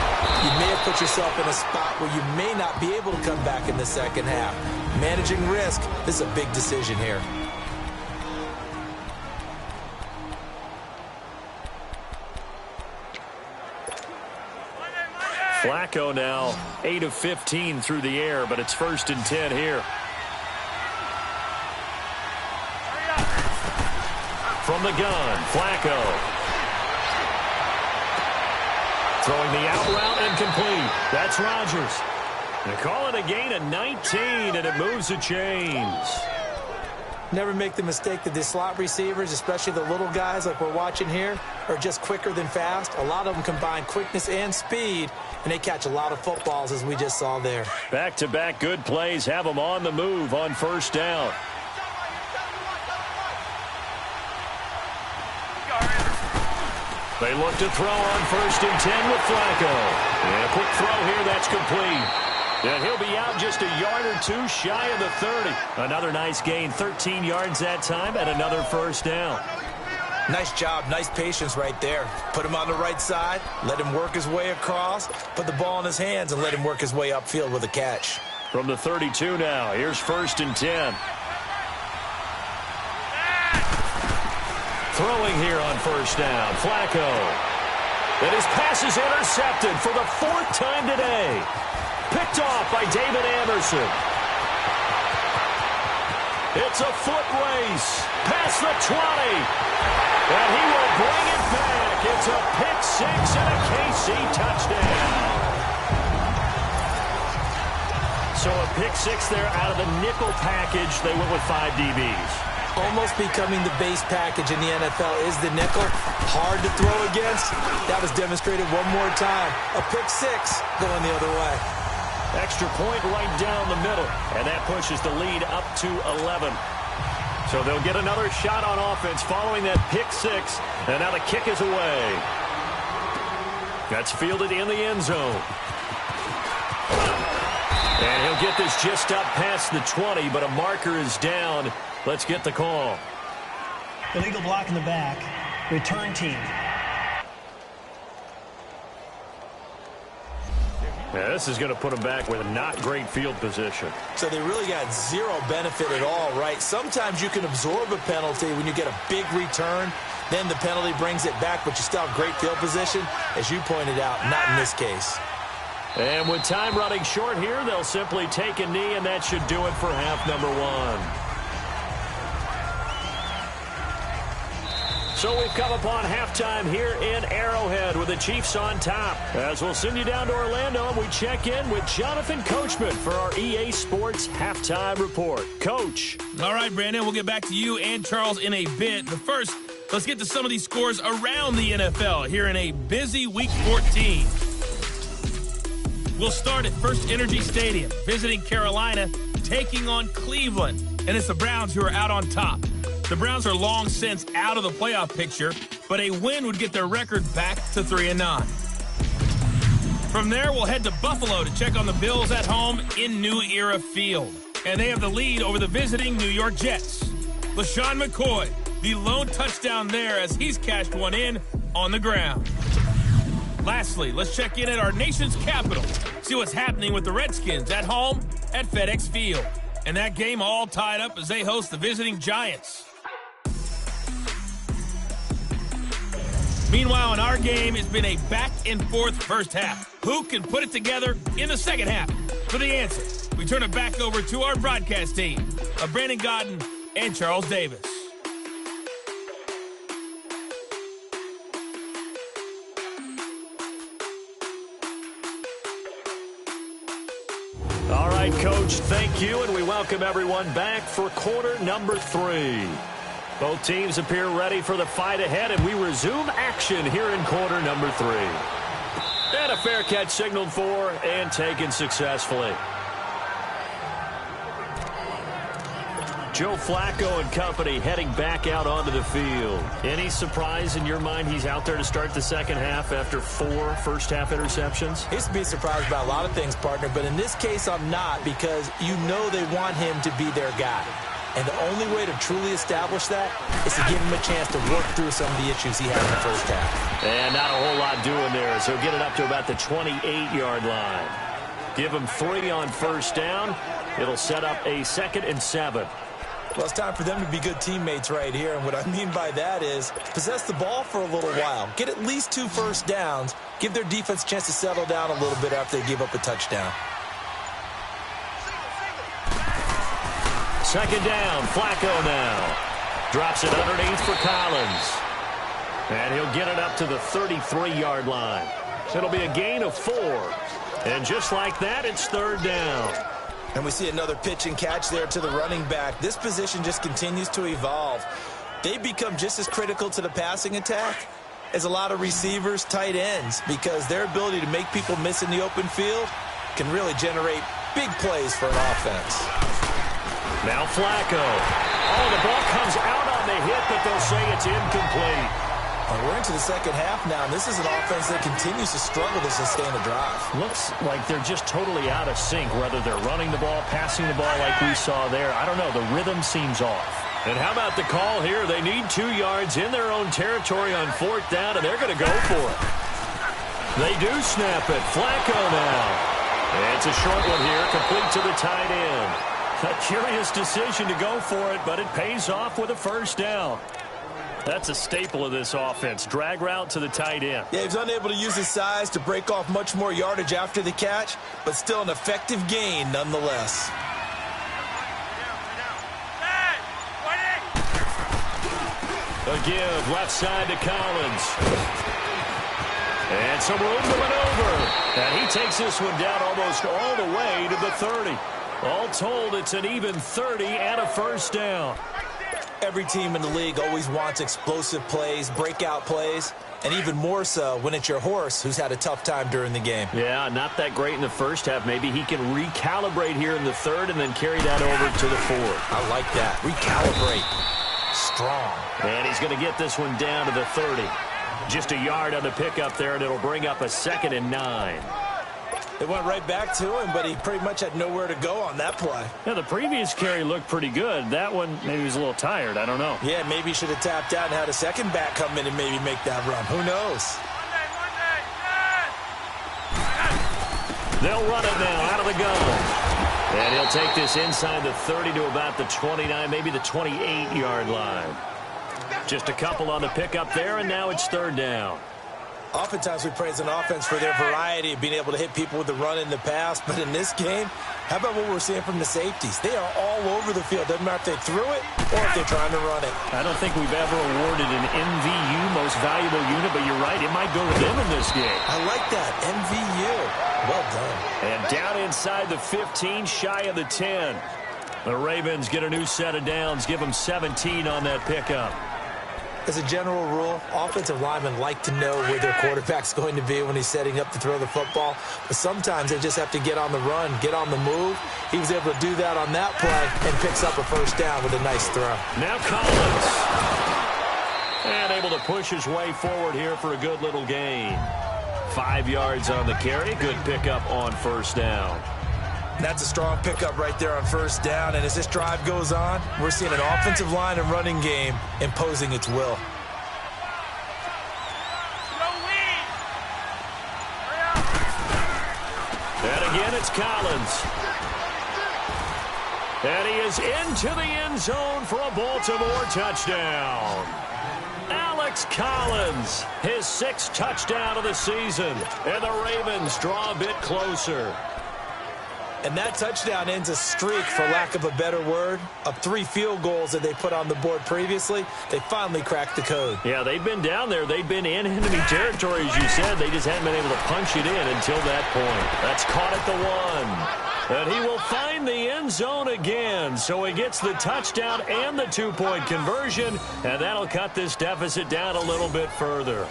Speaker 3: you may have put yourself in a spot where you may not be able to come back in the second half. Managing risk, this is a big decision here.
Speaker 2: Flacco now 8 of 15 through the air, but it's 1st and 10 here. From the gun, Flacco. Throwing the out route incomplete. That's Rodgers. They call it a gain of 19, and it moves the chains.
Speaker 3: Never make the mistake that the slot receivers, especially the little guys like we're watching here, are just quicker than fast. A lot of them combine quickness and speed, and they catch a lot of footballs, as we just saw there.
Speaker 2: Back-to-back good plays have them on the move on 1st down. They look to throw on 1st and 10 with Flacco. And a quick throw here, that's complete. And he'll be out just a yard or two shy of the 30. Another nice gain, 13 yards that time, and another 1st down.
Speaker 3: Nice job, nice patience right there. Put him on the right side, let him work his way across, put the ball in his hands, and let him work his way upfield with a catch.
Speaker 2: From the 32 now, here's 1st and 10. Throwing here on 1st down, Flacco. And his pass is intercepted for the 4th time today. Picked off by David Anderson. It's a foot race past the 20. And he will bring it back. It's a pick 6 and a KC touchdown. So a pick 6 there out of the nickel package. They went with 5 DBs.
Speaker 3: Almost becoming the base package in the NFL is the nickel. Hard to throw against. That was demonstrated one more time. A pick 6 going the other way.
Speaker 2: Extra point right down the middle. And that pushes the lead up to 11. So they'll get another shot on offense following that pick 6. And now the kick is away. That's fielded in the end zone. And he'll get this just up past the 20, but a marker is down. Let's get the call.
Speaker 5: Illegal block in the back. Return team.
Speaker 2: Yeah, this is going to put them back with not great field position.
Speaker 3: So they really got zero benefit at all, right? Sometimes you can absorb a penalty when you get a big return. Then the penalty brings it back, but you still have great field position. As you pointed out, not in this case.
Speaker 2: And with time running short here, they'll simply take a knee, and that should do it for half number 1. So we've come upon halftime here in Arrowhead with the Chiefs on top. As we'll send you down to Orlando, and we check in with Jonathan Coachman for our EA Sports Halftime Report. Coach.
Speaker 1: All right, Brandon, we'll get back to you and Charles in a bit. But first, let's get to some of these scores around the NFL here in a busy Week 14. We'll start at First Energy Stadium, visiting Carolina, taking on Cleveland. And it's the Browns who are out on top. The Browns are long since out of the playoff picture, but a win would get their record back to 3-9. From there, we'll head to Buffalo to check on the Bills at home in New Era Field. And they have the lead over the visiting New York Jets. LaShawn McCoy, the lone touchdown there as he's cashed one in on the ground. Lastly, let's check in at our nation's capital, see what's happening with the Redskins at home at FedEx Field. And that game all tied up as they host the visiting Giants. Meanwhile, in our game, it's been a back-and-forth first half. Who can put it together in the second half? For the answer, we turn it back over to our broadcast team of Brandon Godden and Charles Davis.
Speaker 2: All right, Coach, thank you, and we welcome everyone back for quarter number 3. Both teams appear ready for the fight ahead, and we resume action here in quarter number 3. And a fair catch signaled for and taken successfully. Joe Flacco and company heading back out onto the field. Any surprise in your mind he's out there to start the second half after 4 first-half interceptions?
Speaker 3: He's to be surprised by a lot of things, partner, but in this case I'm not, because you know they want him to be their guy. And the only way to truly establish that is to give him a chance to work through some of the issues he had in the first half.
Speaker 2: And not a whole lot doing there, so get it up to about the 28-yard line. Give him 3 on first down. It'll set up a 2nd and 7.
Speaker 3: Well, it's time for them to be good teammates right here, and what I mean by that is possess the ball for a little while, get at least 2 first downs, give their defense a chance to settle down a little bit after they give up a touchdown.
Speaker 2: Second down, Flacco now. Drops it underneath for Collins. And he'll get it up to the 33-yard line. So it'll be a gain of 4. And just like that, it's third down.
Speaker 3: And we see another pitch and catch there to the running back. This position just continues to evolve. They become just as critical to the passing attack as a lot of receivers, tight ends, because their ability to make people miss in the open field can really generate big plays for an offense.
Speaker 2: Now Flacco. Oh, the ball comes out on the hit, but they'll say it's incomplete.
Speaker 3: We're into the second half now, and this is an offense that continues to struggle to sustain a drive.
Speaker 2: Looks like they're just totally out of sync, whether they're running the ball, passing the ball like we saw there. I don't know. The rhythm seems off. And how about the call here? They need 2 yards in their own territory on 4th down, and they're going to go for it. They do snap it. Flacco now. And it's a short one here, complete to the tight end. A curious decision to go for it, but it pays off with a first down. That's a staple of this offense. Drag route to the tight end.
Speaker 3: Yeah, he's unable to use his size to break off much more yardage after the catch, but still an effective gain nonetheless.
Speaker 2: A give left side to Collins. And some room to maneuver. And he takes this one down almost all the way to the 30. All told, it's an even 30 and a first down.
Speaker 3: Every team in the league always wants explosive plays, breakout plays, and even more so when it's your horse who's had a tough time during the game.
Speaker 2: Yeah, not that great in the first half. Maybe he can recalibrate here in the third and then carry that over to the fourth.
Speaker 3: I like that. Recalibrate. Strong.
Speaker 2: And he's going to get this one down to the 30. Just a yard on the pickup there, and it'll bring up a 2nd and 9.
Speaker 3: It went right back to him, but he pretty much had nowhere to go on that play.
Speaker 2: Yeah, the previous carry looked pretty good. That one, maybe he was a little tired. I don't know.
Speaker 3: Yeah, maybe he should have tapped out and had a second back come in and maybe make that run. Who knows?
Speaker 2: They'll run it now out of the gun. And he'll take this inside the 30 to about the 29, maybe the 28-yard line. Just a couple on the pickup there, and now it's third down.
Speaker 3: Oftentimes we praise an offense for their variety of being able to hit people with the run in the pass, but in this game, how about what we're seeing from the safeties? They are all over the field. Doesn't matter if they threw it or if they're trying to run it.
Speaker 2: I don't think we've ever awarded an MVU, most valuable unit, but you're right, it might go to them in this game.
Speaker 3: I like that, MVU. Well done.
Speaker 2: And down inside the 15, shy of the 10. The Ravens get a new set of downs, give them 17 on that pickup.
Speaker 3: As a general rule, offensive linemen like to know where their quarterback's going to be when he's setting up to throw the football. But sometimes they just have to get on the run, get on the move. He was able to do that on that play and picks up a first down with a nice throw.
Speaker 2: Now Collins. And able to push his way forward here for a good little gain. 5 yards on the carry. Good pickup on first down.
Speaker 3: That's a strong pickup right there on first down. And as this drive goes on, we're seeing an offensive line and running game imposing its will.
Speaker 2: And again, it's Collins. And he is into the end zone for a Baltimore touchdown. Alex Collins, his 6th touchdown of the season. And the Ravens draw a bit closer.
Speaker 3: And that touchdown ends a streak, for lack of a better word, of 3 field goals that they put on the board previously. They finally cracked the code.
Speaker 2: Yeah, they've been down there. They've been in enemy territory, as you said. They just haven't been able to punch it in until that point. That's caught at the 1. And he will find the end zone again. So he gets the touchdown and the 2-point conversion, and that'll cut this deficit down a little bit further.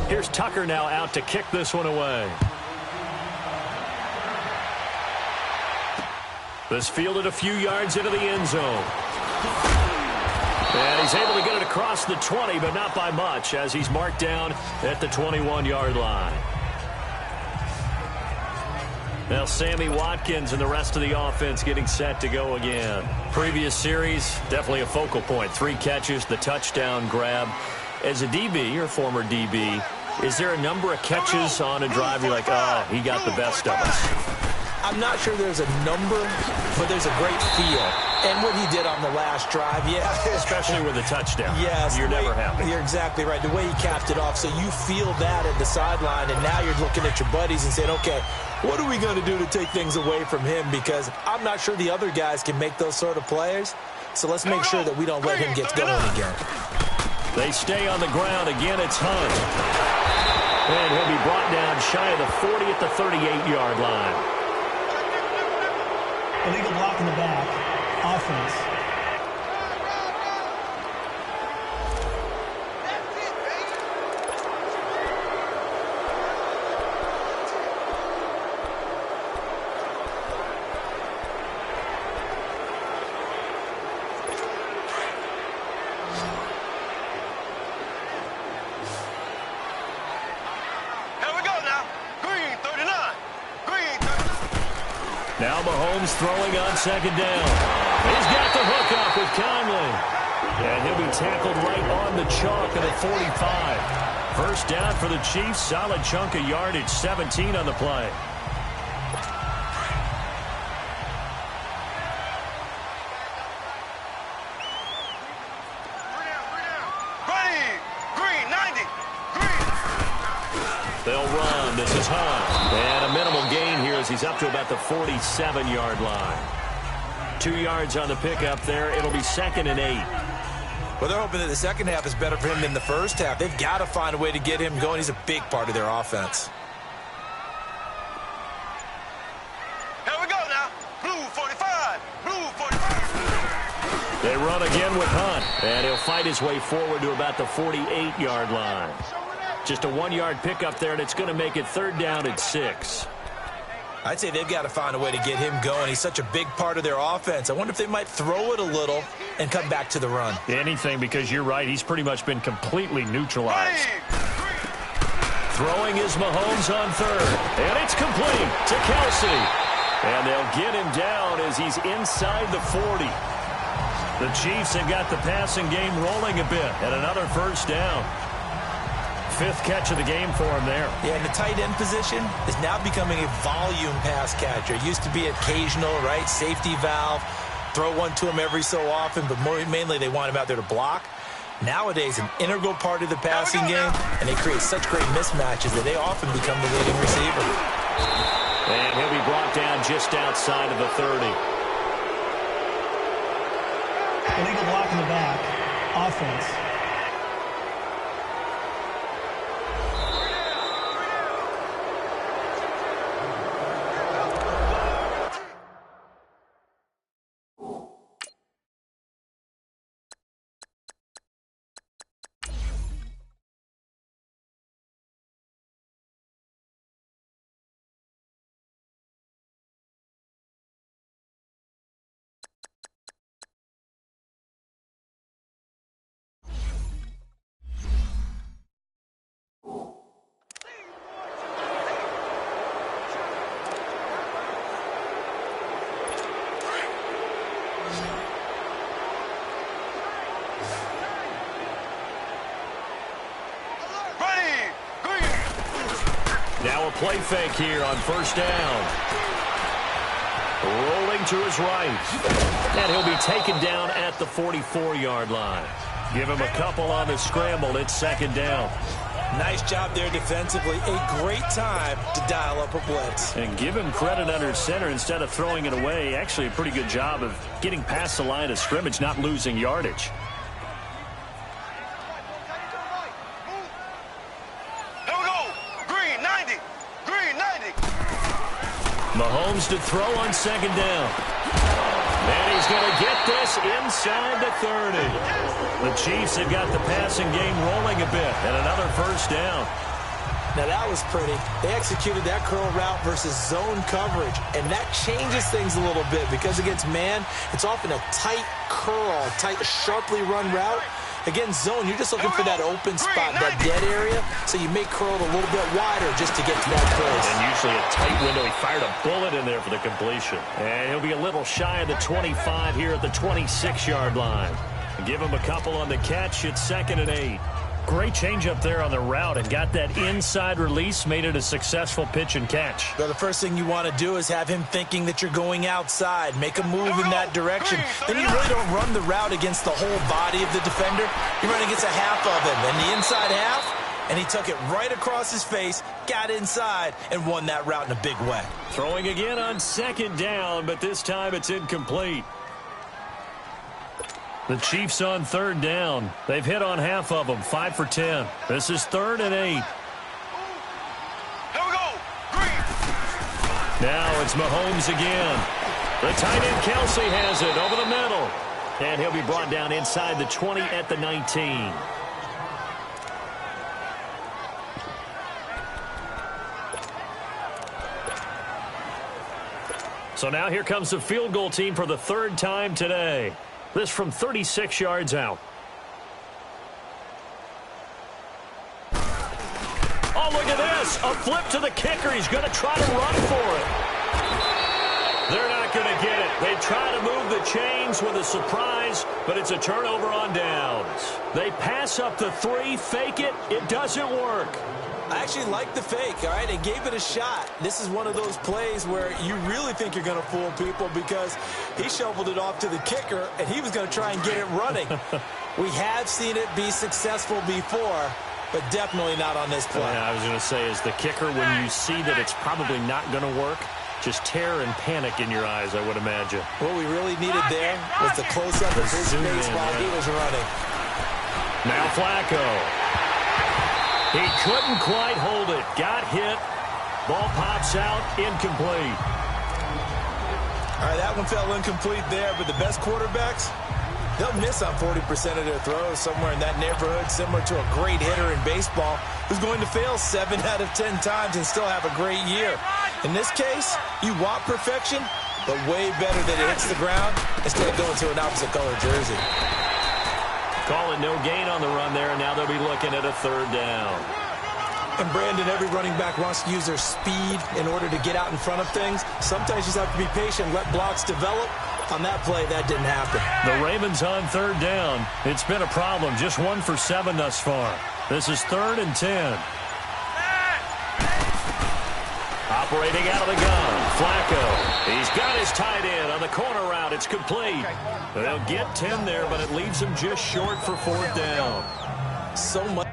Speaker 2: Here's Tucker now out to kick this one away. This fielded a few yards into the end zone. And he's able to get it across the 20, but not by much, as he's marked down at the 21-yard line. Now Sammy Watkins and the rest of the offense getting set to go again. Previous series, definitely a focal point. 3 catches, the touchdown grab. As a DB, or former DB, is there a number of catches on a drive you're like, oh, he got the best of us?
Speaker 3: I'm not sure there's a number, but there's a great feel. And what he did on the last drive, yeah.
Speaker 2: Especially with a touchdown.
Speaker 3: Yes.
Speaker 2: You're never happy.
Speaker 3: You're exactly right. The way he capped it off, so you feel that at the sideline, and now you're looking at your buddies and saying, okay, what are we going to do to take things away from him? Because I'm not sure the other guys can make those sort of players. So let's make sure that we don't let him get going again.
Speaker 2: They stay on the ground. Again, it's Hunt. And he'll be brought down shy of the 40 at the 38-yard line.
Speaker 5: Illegal block in the back. Offense.
Speaker 2: Now Mahomes throwing on second down. He's got the hook up with Conley. And he'll be tackled right on the chalk at the 45. First down for the Chiefs. Solid chunk of yardage. 17 on the play. They'll run. This is Hunt. And a minimal gain here as he's up to about the 47-yard line. 2 yards on the pickup there. It'll be 2nd and 8.
Speaker 3: Well, they're hoping that the second half is better for him than the first half. They've got to find a way to get him going. He's a big part of their offense.
Speaker 4: Here we go now. Blue 45. Blue 45.
Speaker 2: They run again with Hunt. And he'll fight his way forward to about the 48-yard line. Just a 1-yard pickup there, and it's going to make it 3rd down and 6.
Speaker 3: I'd say they've got to find a way to get him going. He's such a big part of their offense. I wonder if they might throw it a little and come back to the run.
Speaker 2: Anything, because you're right. He's pretty much been completely neutralized. Throwing is Mahomes on 3rd. And it's complete to Kelsey. And they'll get him down as he's inside the 40. The Chiefs have got the passing game rolling a bit. And another first down. 5th catch of the game for him there.
Speaker 3: Yeah, and the tight end position is now becoming a volume pass catcher. It used to be occasional, right? Safety valve. Throw one to him every so often, but mainly they want him out there to block. Nowadays, an integral part of the passing game, and they create such great mismatches that they often become the leading receiver.
Speaker 2: And he'll be brought down just outside of the 30.
Speaker 5: Illegal block in the back. Offense.
Speaker 2: Now a play fake here on first down. Rolling to his right. And he'll be taken down at the 44-yard line. Give him a couple on the scramble. It's 2nd down.
Speaker 3: Nice job there defensively. A great time to dial up a blitz.
Speaker 2: And give him credit under center instead of throwing it away. Actually a pretty good job of getting past the line of scrimmage, not losing yardage. Mahomes to throw on 2nd down. And he's going to get this inside the 30. The Chiefs have got the passing game rolling a bit. And another first down.
Speaker 3: Now that was pretty. They executed that curl route versus zone coverage. And that changes things a little bit because against man, it's often a tight curl, tight, sharply run route. Against zone, you're just looking for that open spot, that dead area, so you may curl it a little bit wider just to get to that place.
Speaker 2: And usually a tight window. He fired a bullet in there for the completion. And he'll be a little shy of the 25 here at the 26-yard line. Give him a couple on the catch. It's 2nd and 8. Great change up there on the route and got that inside release, made it a successful pitch and catch.
Speaker 3: Well, the first thing you want to do is have him thinking that you're going outside, make a move in that direction. Then you really don't run the route against the whole body of the defender. You run against a half of him, and the inside half, and he took it right across his face, got inside, and won that route in a big way.
Speaker 2: Throwing again on 2nd down, but this time it's incomplete. The Chiefs on 3rd down. They've hit on half of them, 5 for 10. This is 3rd and 8.
Speaker 4: Here we go. Green.
Speaker 2: Now it's Mahomes again. The tight end Kelsey has it over the middle. And he'll be brought down inside the 20 at the 19. So now here comes the field goal team for the 3rd time today. This from 36 yards out. Oh, look at this. A flip to the kicker. He's going to try to run for it. They're not going to get it. They try to move the chains with a surprise, but it's a turnover on downs. They pass up the 3, fake it. It doesn't work.
Speaker 3: I actually like the fake, all right? They gave it a shot. This is one of those plays where you really think you're going to fool people because he shoveled it off to the kicker, and he was going to try and get it running. We have seen it be successful before, but definitely not on this play.
Speaker 2: Yeah, I was going to say, as the kicker, when you see that it's probably not going to work, just terror and panic in your eyes, I would imagine.
Speaker 3: What we really needed there was the close-up of his face while he was running.
Speaker 2: Now Flacco. He couldn't quite hold it. Got hit. Ball pops out. Incomplete.
Speaker 3: All right, that one fell incomplete there, but the best quarterbacks, they'll miss on 40% of their throws, somewhere in that neighborhood, similar to a great hitter in baseball who's going to fail 7 out of 10 times and still have a great year. In this case, you want perfection, but way better that it hits the ground instead of going to an opposite color jersey.
Speaker 2: Calling no gain on the run there, and now they'll be looking at a 3rd down.
Speaker 3: And Brandon, every running back wants to use their speed in order to get out in front of things. Sometimes you just have to be patient, let blocks develop. On that play, that didn't happen.
Speaker 2: The Ravens on 3rd down. It's been a problem. Just 1 for 7 thus far. This is 3rd and 10. Operating out of the gun, Flacco. He's got his tight end on the corner route. It's complete. They'll get 10 there, but it leaves him just short for 4th down.
Speaker 3: So much.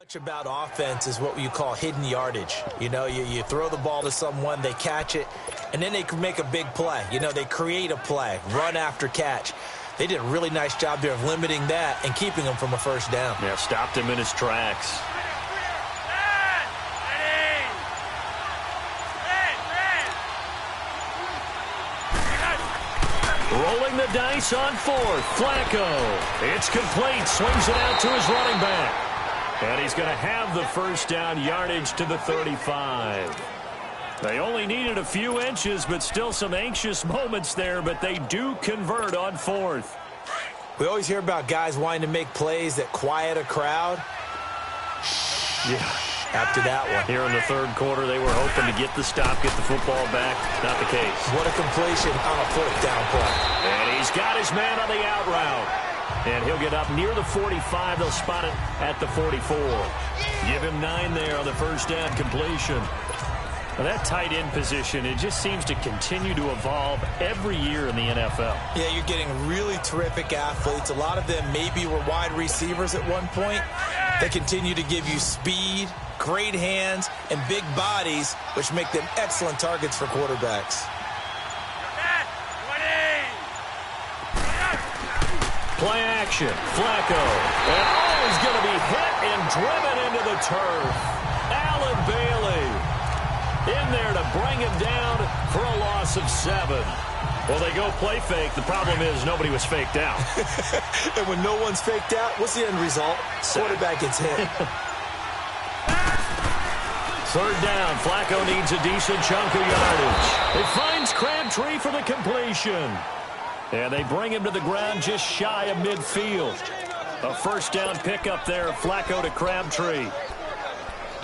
Speaker 3: Much about offense is what you call hidden yardage. You know, you throw the ball to someone, they catch it, and then they can make a big play. You know, they create a play, run after catch. They did a really nice job there of limiting that and keeping him from a 1st down.
Speaker 2: Yeah, stopped him in his tracks. Rolling the dice on 4th. Flacco. It's complete. Swings it out to his running back. And he's going to have the 1st down, yardage to the 35. They only needed a few inches, but still some anxious moments there, but they do convert on 4th.
Speaker 3: We always hear about guys wanting to make plays that quiet a crowd.
Speaker 2: Yeah.
Speaker 3: After that one.
Speaker 2: Here in the 3rd quarter, they were hoping to get the stop, get the football back. Not the case.
Speaker 3: What a completion on a 4th down play.
Speaker 2: And he's got his man on the out route. And he'll get up near the 45. They'll spot it at the 44. Give him 9 there on the 1st down completion. Well, that tight end position, it just seems to continue to evolve every year in the NFL.
Speaker 3: Yeah, you're getting really terrific athletes. A lot of them maybe were wide receivers at one point. They continue to give you speed, great hands, and big bodies, which make them excellent targets for quarterbacks.
Speaker 2: Play action. Flacco. And turf. Allen Bailey in there to bring him down for a loss of 7. Well, they go play fake. The problem is nobody was faked out.
Speaker 3: And when no one's faked out, what's the end result? Quarterback gets hit.
Speaker 2: Third down. Flacco needs a decent chunk of yardage. It finds Crabtree for the completion. And they bring him to the ground just shy of midfield. A first down pickup there. Flacco to Crabtree.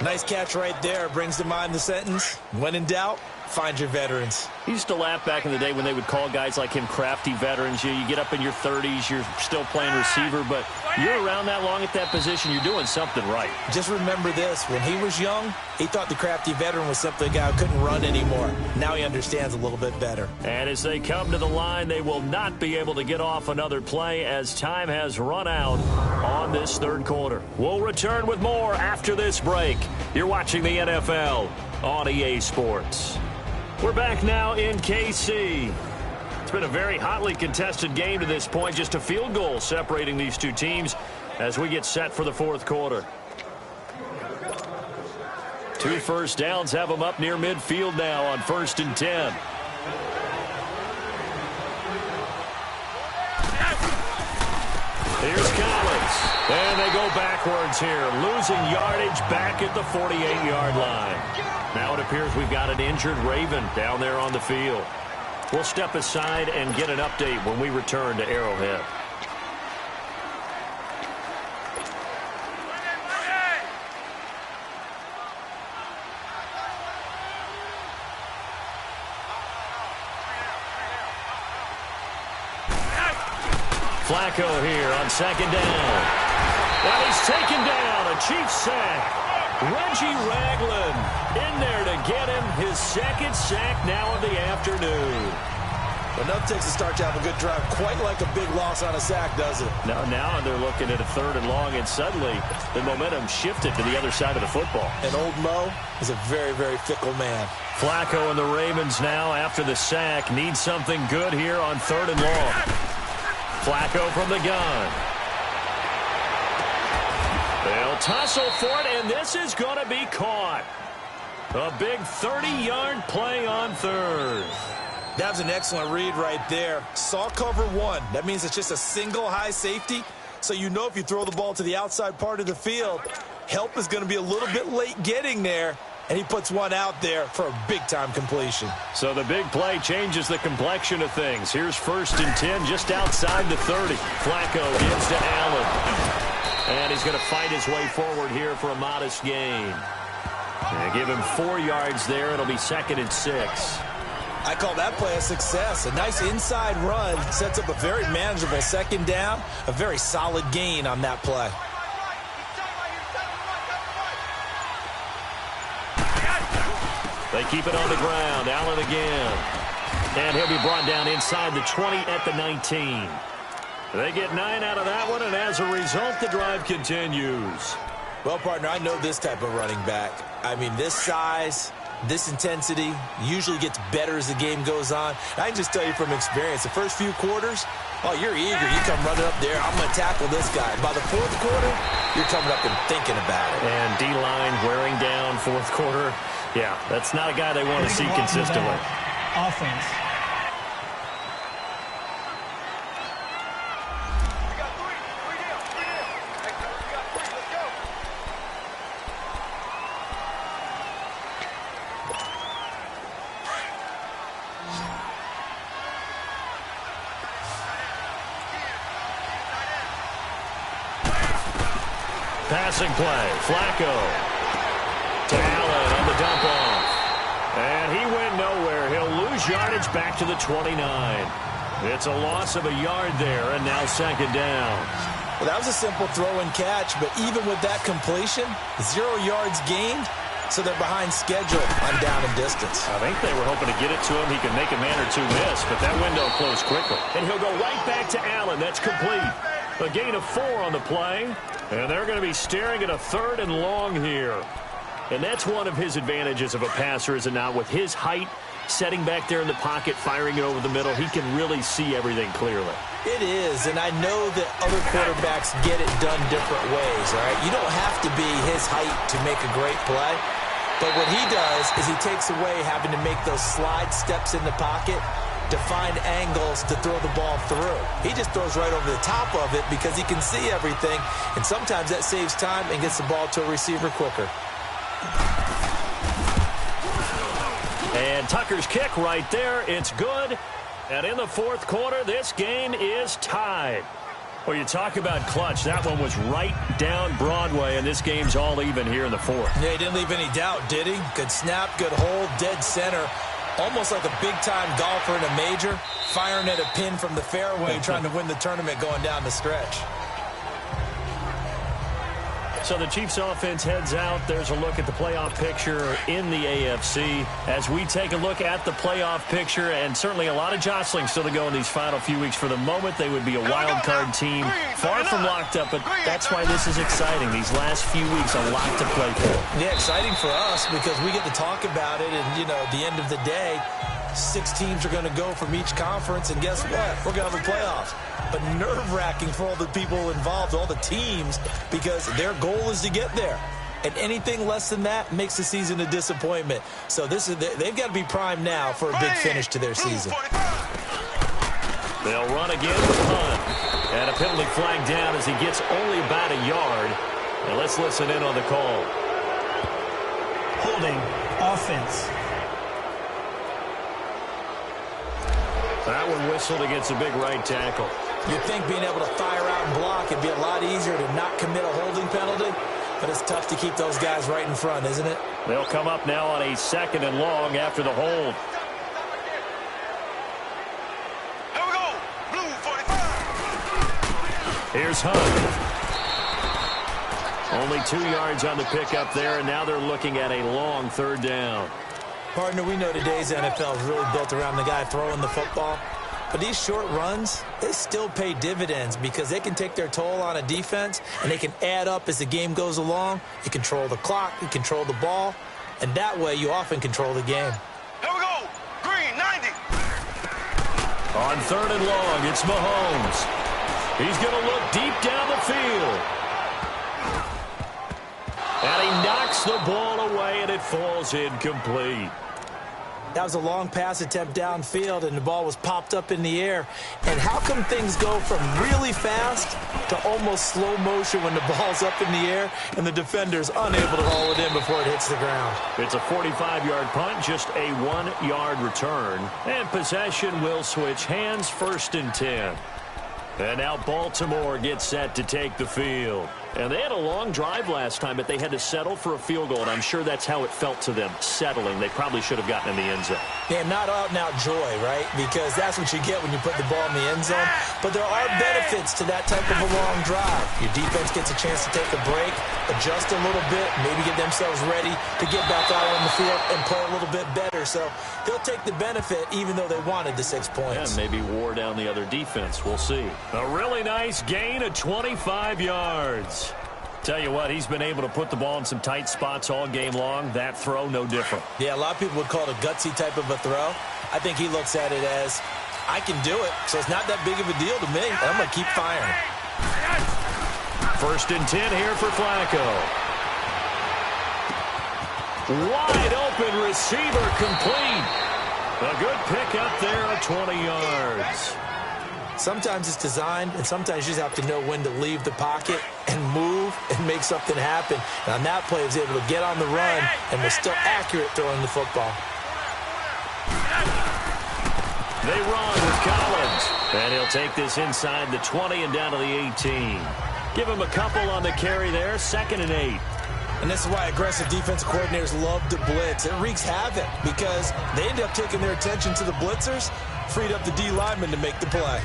Speaker 3: Nice catch right there. Brings to mind the sentence, when in doubt, find your veterans.
Speaker 2: He used to laugh back in the day when they would call guys like him crafty veterans. You get up in your 30s, you're still playing receiver, but you're around that long at that position, you're doing something right.
Speaker 3: Just remember this. When he was young, he thought the crafty veteran was simply a guy who couldn't run anymore. Now he understands a little bit better.
Speaker 2: And as they come to the line, they will not be able to get off another play as time has run out on this third quarter. We'll return with more after this break. You're watching the NFL on EA Sports. We're back now in KC. It's been a very hotly contested game to this point. Just a field goal separating these two teams as we get set for the fourth quarter. 2 first downs have them up near midfield now on 1st and 10. Here's Collins. And they go backwards here, losing yardage back at the 48-yard line. Now it appears we've got an injured Raven down there on the field. We'll step aside and get an update when we return to Arrowhead. Flacco here on 2nd down. And he's taken down. A Chiefs sack. Reggie Ragland in there to get him his 2nd sack now of the afternoon.
Speaker 3: Enough takes to start to have a good drive. Quite like a big loss on a sack, does it?
Speaker 2: Now they're looking at a 3rd and long, and suddenly the momentum shifted to the other side of the football.
Speaker 3: And old Mo is a very, very fickle man.
Speaker 2: Flacco and the Ravens now, after the sack, need something good here on 3rd and long. Flacco from the gun. They'll tussle for it, and this is going to be caught. A big 30-yard play on 3rd.
Speaker 3: That was an excellent read right there. Saw cover 1. That means it's just a single high safety. So you know if you throw the ball to the outside part of the field, help is going to be a little bit late getting there. And he puts one out there for a big-time completion.
Speaker 2: So the big play changes the complexion of things. Here's 1st and 10 just outside the 30. Flacco gives to Allen. And he's going to fight his way forward here for a modest gain. And give him 4 yards there. It'll be 2nd and 6.
Speaker 3: I call that play a success. A nice inside run sets up a very manageable 2nd down. A very solid gain on that play.
Speaker 2: They keep it on the ground. Allen again. And he'll be brought down inside the 20 at the 19. They get 9 out of that one, and as a result, the drive continues.
Speaker 3: Well, partner, I know this type of running back. I mean, this size, this intensity usually gets better as the game goes on. I can just tell you from experience, the first few quarters, oh, you're eager. You come running up there, I'm going to tackle this guy. By the 4th quarter, you're coming up and thinking about it.
Speaker 2: And D-line wearing down 4th quarter. Yeah, that's not a guy they want to see consistently.
Speaker 5: Offense.
Speaker 2: Passing play. Flacco to Allen on the dump off. And he went nowhere. He'll lose yardage back to the 29. It's a loss of a yard there, and now 2nd down.
Speaker 3: Well, that was a simple throw and catch, but even with that completion, 0 yards gained, so they're behind schedule on down and distance.
Speaker 2: I think they were hoping to get it to him. He could make a man or two miss, but that window closed quickly. And he'll go right back to Allen. That's complete. A gain of 4 on the play. And they're going to be staring at a 3rd and long here. And that's one of his advantages of a passer, is it not? With his height, setting back there in the pocket, firing it over the middle, he can really see everything clearly.
Speaker 3: It is, and I know that other quarterbacks get it done different ways, all right? You don't have to be his height to make a great play, but what he does is he takes away having to make those slide steps in the pocket to find angles to throw the ball through. He just throws right over the top of it because he can see everything, and sometimes that saves time and gets the ball to a receiver quicker.
Speaker 2: And Tucker's kick right there. It's good. And in the fourth quarter, this game is tied. Well, you talk about clutch. That one was right down Broadway, and this game's all even here in the fourth.
Speaker 3: Yeah, he didn't leave any doubt, did he? Good snap, good hold, dead center. Almost like a big-time golfer in a major, firing at a pin from the fairway, trying to win the tournament going down the stretch.
Speaker 2: So the Chiefs offense heads out. There's a look at the playoff picture in the AFC as we take a look at the playoff picture, and certainly a lot of jostling still to go in these final few weeks. For the moment, they would be a wild card team, far from locked up, but that's why this is exciting. These last few weeks, a lot to play for.
Speaker 3: Yeah, exciting for us because we get to talk about it, and, you know, at the end of the day, 6 teams are going to go from each conference, and guess what? We're going to have a playoff. But nerve-wracking for all the people involved, all the teams, because their goal is to get there. And anything less than that makes the season a disappointment. So they've got to be primed now for a big finish to their season.
Speaker 2: They'll run again with Hunt. And a penalty flag down as he gets only about a yard. And let's listen in on the call.
Speaker 5: Holding, offense.
Speaker 2: That one whistled against a big right tackle.
Speaker 3: You'd think being able to fire out and block it'd be a lot easier to not commit a holding penalty, but it's tough to keep those guys right in front, isn't it?
Speaker 2: They'll come up now on a 2nd and long after the hold.
Speaker 4: Here we go. Blue 45.
Speaker 2: Here's Hunt. Only 2 yards on the pickup there, and now they're looking at a long 3rd down.
Speaker 3: Partner, we know today's NFL is really built around the guy throwing the football. But these short runs, they still pay dividends because they can take their toll on a defense, and they can add up as the game goes along. You control the clock, you control the ball, and that way you often control the game.
Speaker 4: Here we go. Green 90.
Speaker 2: On 3rd and long, it's Mahomes. He's going to look deep down the field. And he knocks the ball away, and it falls incomplete.
Speaker 3: That was a long pass attempt downfield, and the ball was popped up in the air. And how come things go from really fast to almost slow motion when the ball's up in the air and the defender's unable to haul it in before it hits the ground?
Speaker 2: It's a 45-yard punt, just a 1-yard return. And possession will switch hands, 1st and 10. And now Baltimore gets set to take the field. And they had a long drive last time, but they had to settle for a field goal, and I'm sure that's how it felt to them, settling. They probably should have gotten in the end zone.
Speaker 3: Yeah, not out-and-out joy, right? Because that's what you get when you put the ball in the end zone. But there are benefits to that type of a long drive. Your defense gets a chance to take a break, adjust a little bit, maybe get themselves ready to get back out on the field and play a little bit better. So they'll take the benefit even though they wanted the 6 points.
Speaker 2: And maybe wore down the other defense. We'll see. A really nice gain of 25 yards. Tell you what, he's been able to put the ball in some tight spots all game long. That throw, no different.
Speaker 3: Yeah, a lot of people would call it a gutsy type of a throw. I think he looks at it as, I can do it, so it's not that big of a deal to me. I'm going to keep firing.
Speaker 2: 1st and 10 here for Flacco. Wide open receiver complete. A good pick up there at 20 yards.
Speaker 3: Sometimes it's designed, and sometimes you just have to know when to leave the pocket and move and make something happen. And on that play, he was able to get on the run and was still accurate throwing the football.
Speaker 2: They run with Collins. And he'll take this inside the 20 and down to the 18. Give him a couple on the carry there, 2nd and 8.
Speaker 3: And this is why aggressive defensive coordinators love to blitz. It wreaks havoc because they end up taking their attention to the blitzers, freed up the D lineman to make the play.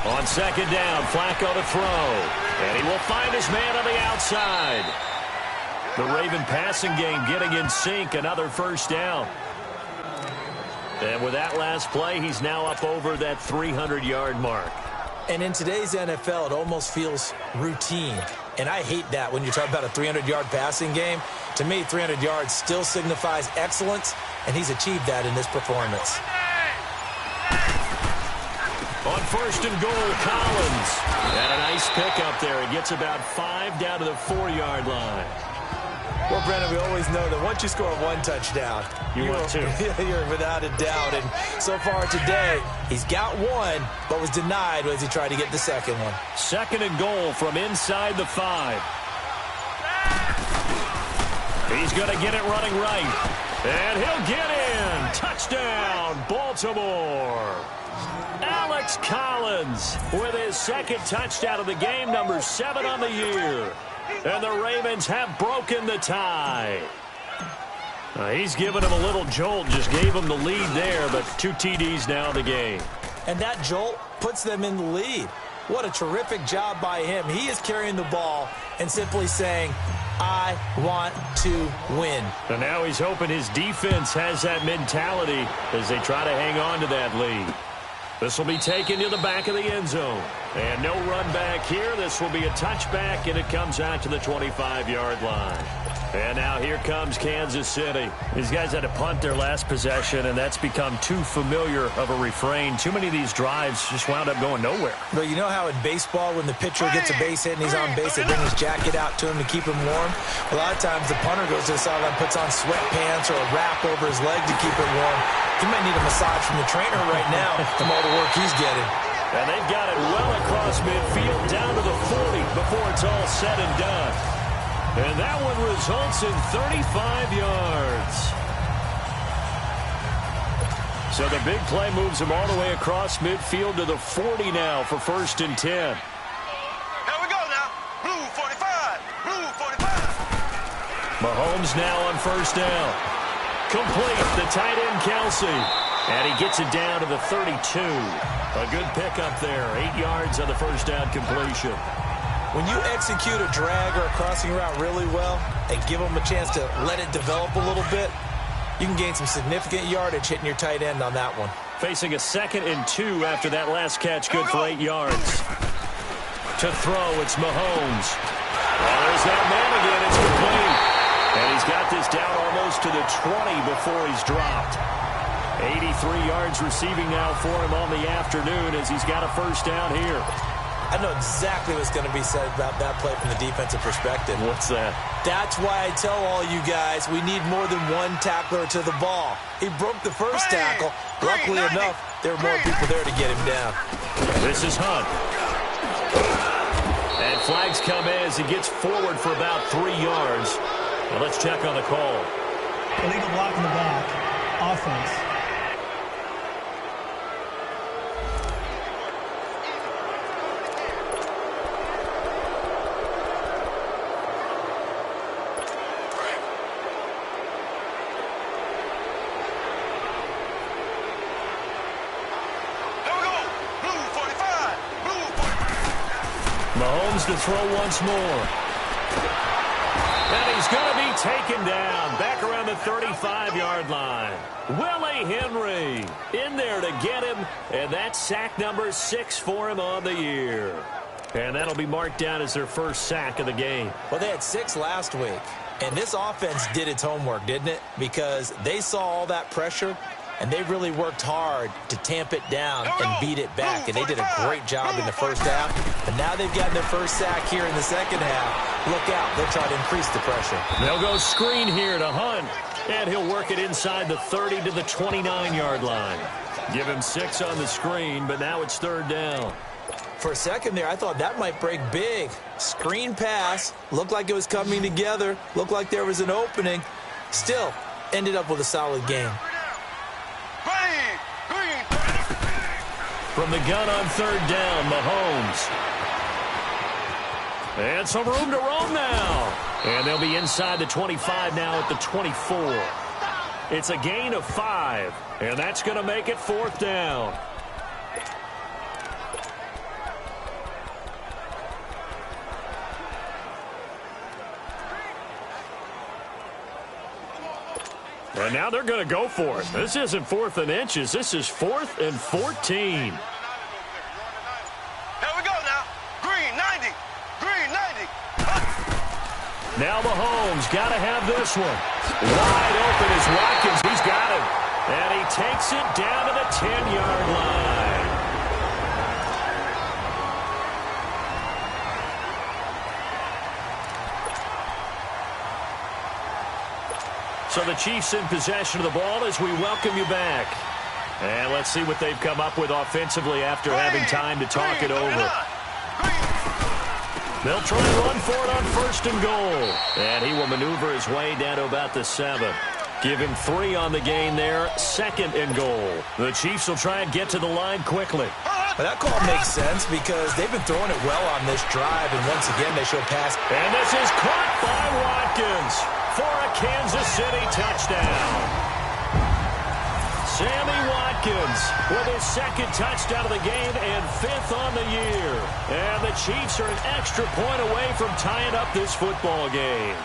Speaker 2: On 2nd down, Flacco to throw. And he will find his man on the outside. The Raven passing game getting in sync. Another 1st down. And with that last play, he's now up over that 300-yard mark.
Speaker 3: And in today's NFL, it almost feels routine. And I hate that when you talk about a 300-yard passing game. To me, 300 yards still signifies excellence, and he's achieved that in this performance.
Speaker 2: On first and goal, Collins. And a nice pickup there. He gets about 5 down to the 4-yard line.
Speaker 3: Well, Brennan, we always know that once you score one touchdown,
Speaker 2: you want two.
Speaker 3: You're without a doubt. And so far today, he's got one, but was denied as he tried to get the second one.
Speaker 2: Second and goal from inside the 5. He's going to get it running right. And he'll get in. Touchdown, Baltimore. Alex Collins with his second touchdown of the game, number 7 on the year. And the Ravens have broken the tie. He's given him a little jolt, just gave him the lead there, but 2 TDs now in the game.
Speaker 3: And that jolt puts them in the lead. What a terrific job by him. He is carrying the ball and simply saying, I want to win.
Speaker 2: And now he's hoping his defense has that mentality as they try to hang on to that lead. This will be taken to the back of the end zone. And no run back here. This will be a touchback, and it comes out to the 25-yard line. And now here comes Kansas City. These guys had to punt their last possession, and that's become too familiar of a refrain. Too many of these drives just wound up going nowhere.
Speaker 3: But you know how in baseball, when the pitcher gets a base hit and he's on base, they bring his jacket out to him to keep him warm? A lot of times the punter goes to the sideline, puts on sweatpants or a wrap over his leg to keep it warm. He might need a massage from the trainer right now from all the work he's getting.
Speaker 2: And they've got it well across midfield down to the 40 before it's all said and done. And that one results in 35 yards. So the big play moves him all the way across midfield to the 40 now for first and 10.
Speaker 4: Here we go now. Blue 45. Blue 45.
Speaker 2: Mahomes now on first down. Complete, the tight end Kelsey. And he gets it down to the 32. A good pickup there. 8 yards on the first down completion.
Speaker 3: When you execute a drag or a crossing route really well and give them a chance to let it develop a little bit, you can gain some significant yardage hitting your tight end on that one.
Speaker 2: Facing a 2nd and 2 after that last catch, good for 8 yards. To throw, it's Mahomes. Oh, there's that man again. It's complete. And he's got this down almost to the 20 before he's dropped. 83 yards receiving now for him on the afternoon as he's got a first down here.
Speaker 3: I know exactly what's going to be said about that play from the defensive perspective.
Speaker 2: What's that?
Speaker 3: That's why I tell all you guys we need more than one tackler to the ball. He broke the first tackle. Luckily enough, there were more people there to get him down.
Speaker 2: This is Hunt. And flags come in as he gets forward for about 3 yards. Now let's check on the call.
Speaker 5: Illegal block in the back. Offense.
Speaker 2: Mahomes to throw once more. And he's going to be taken down back around the 35-yard line. Willie Henry in there to get him, and that's sack number 6 for him on the year. And that'll be marked down as their first sack of the game.
Speaker 3: Well, they had 6 last week, and this offense did its homework, didn't it? Because they saw all that pressure, and they really worked hard to tamp it down and beat it back. And they did a great job in the first half. But now they've gotten their first sack here in the second half. Look out. They'll try to increase the pressure.
Speaker 2: They'll go screen here to Hunt. And he'll work it inside the 30 to the 29-yard line. Give him 6 on the screen, but now it's 3rd down.
Speaker 3: For a second there, I thought that might break big. Screen pass. Looked like it was coming together. Looked like there was an opening. Still, ended up with a solid game.
Speaker 2: From the gun on 3rd down, Mahomes. And some room to roam now. And they'll be inside the 25 now at the 24. It's a gain of 5, and that's going to make it 4th down. And now they're going to go for it. This isn't 4th and inches. This is 4th and 14.
Speaker 4: Here
Speaker 2: Now Mahomes got to have this one. Wide open is Watkins. He's got it. And he takes it down to the 10-yard line. So the Chiefs in possession of the ball as we welcome you back. And let's see what they've come up with offensively after having time to talk it over. They'll try and run for it on 1st and goal. And he will maneuver his way down to about the 7. Give him 3 on the gain there. 2nd and goal. The Chiefs will try and get to the line quickly.
Speaker 3: Well, that call makes sense because they've been throwing it well on this drive, and once again they show pass.
Speaker 2: And this is caught by Watkins for a Kansas City touchdown. Sammy Watkins with his 2nd touchdown of the game and 5th on the year. And the Chiefs are an extra point away from tying up this football game.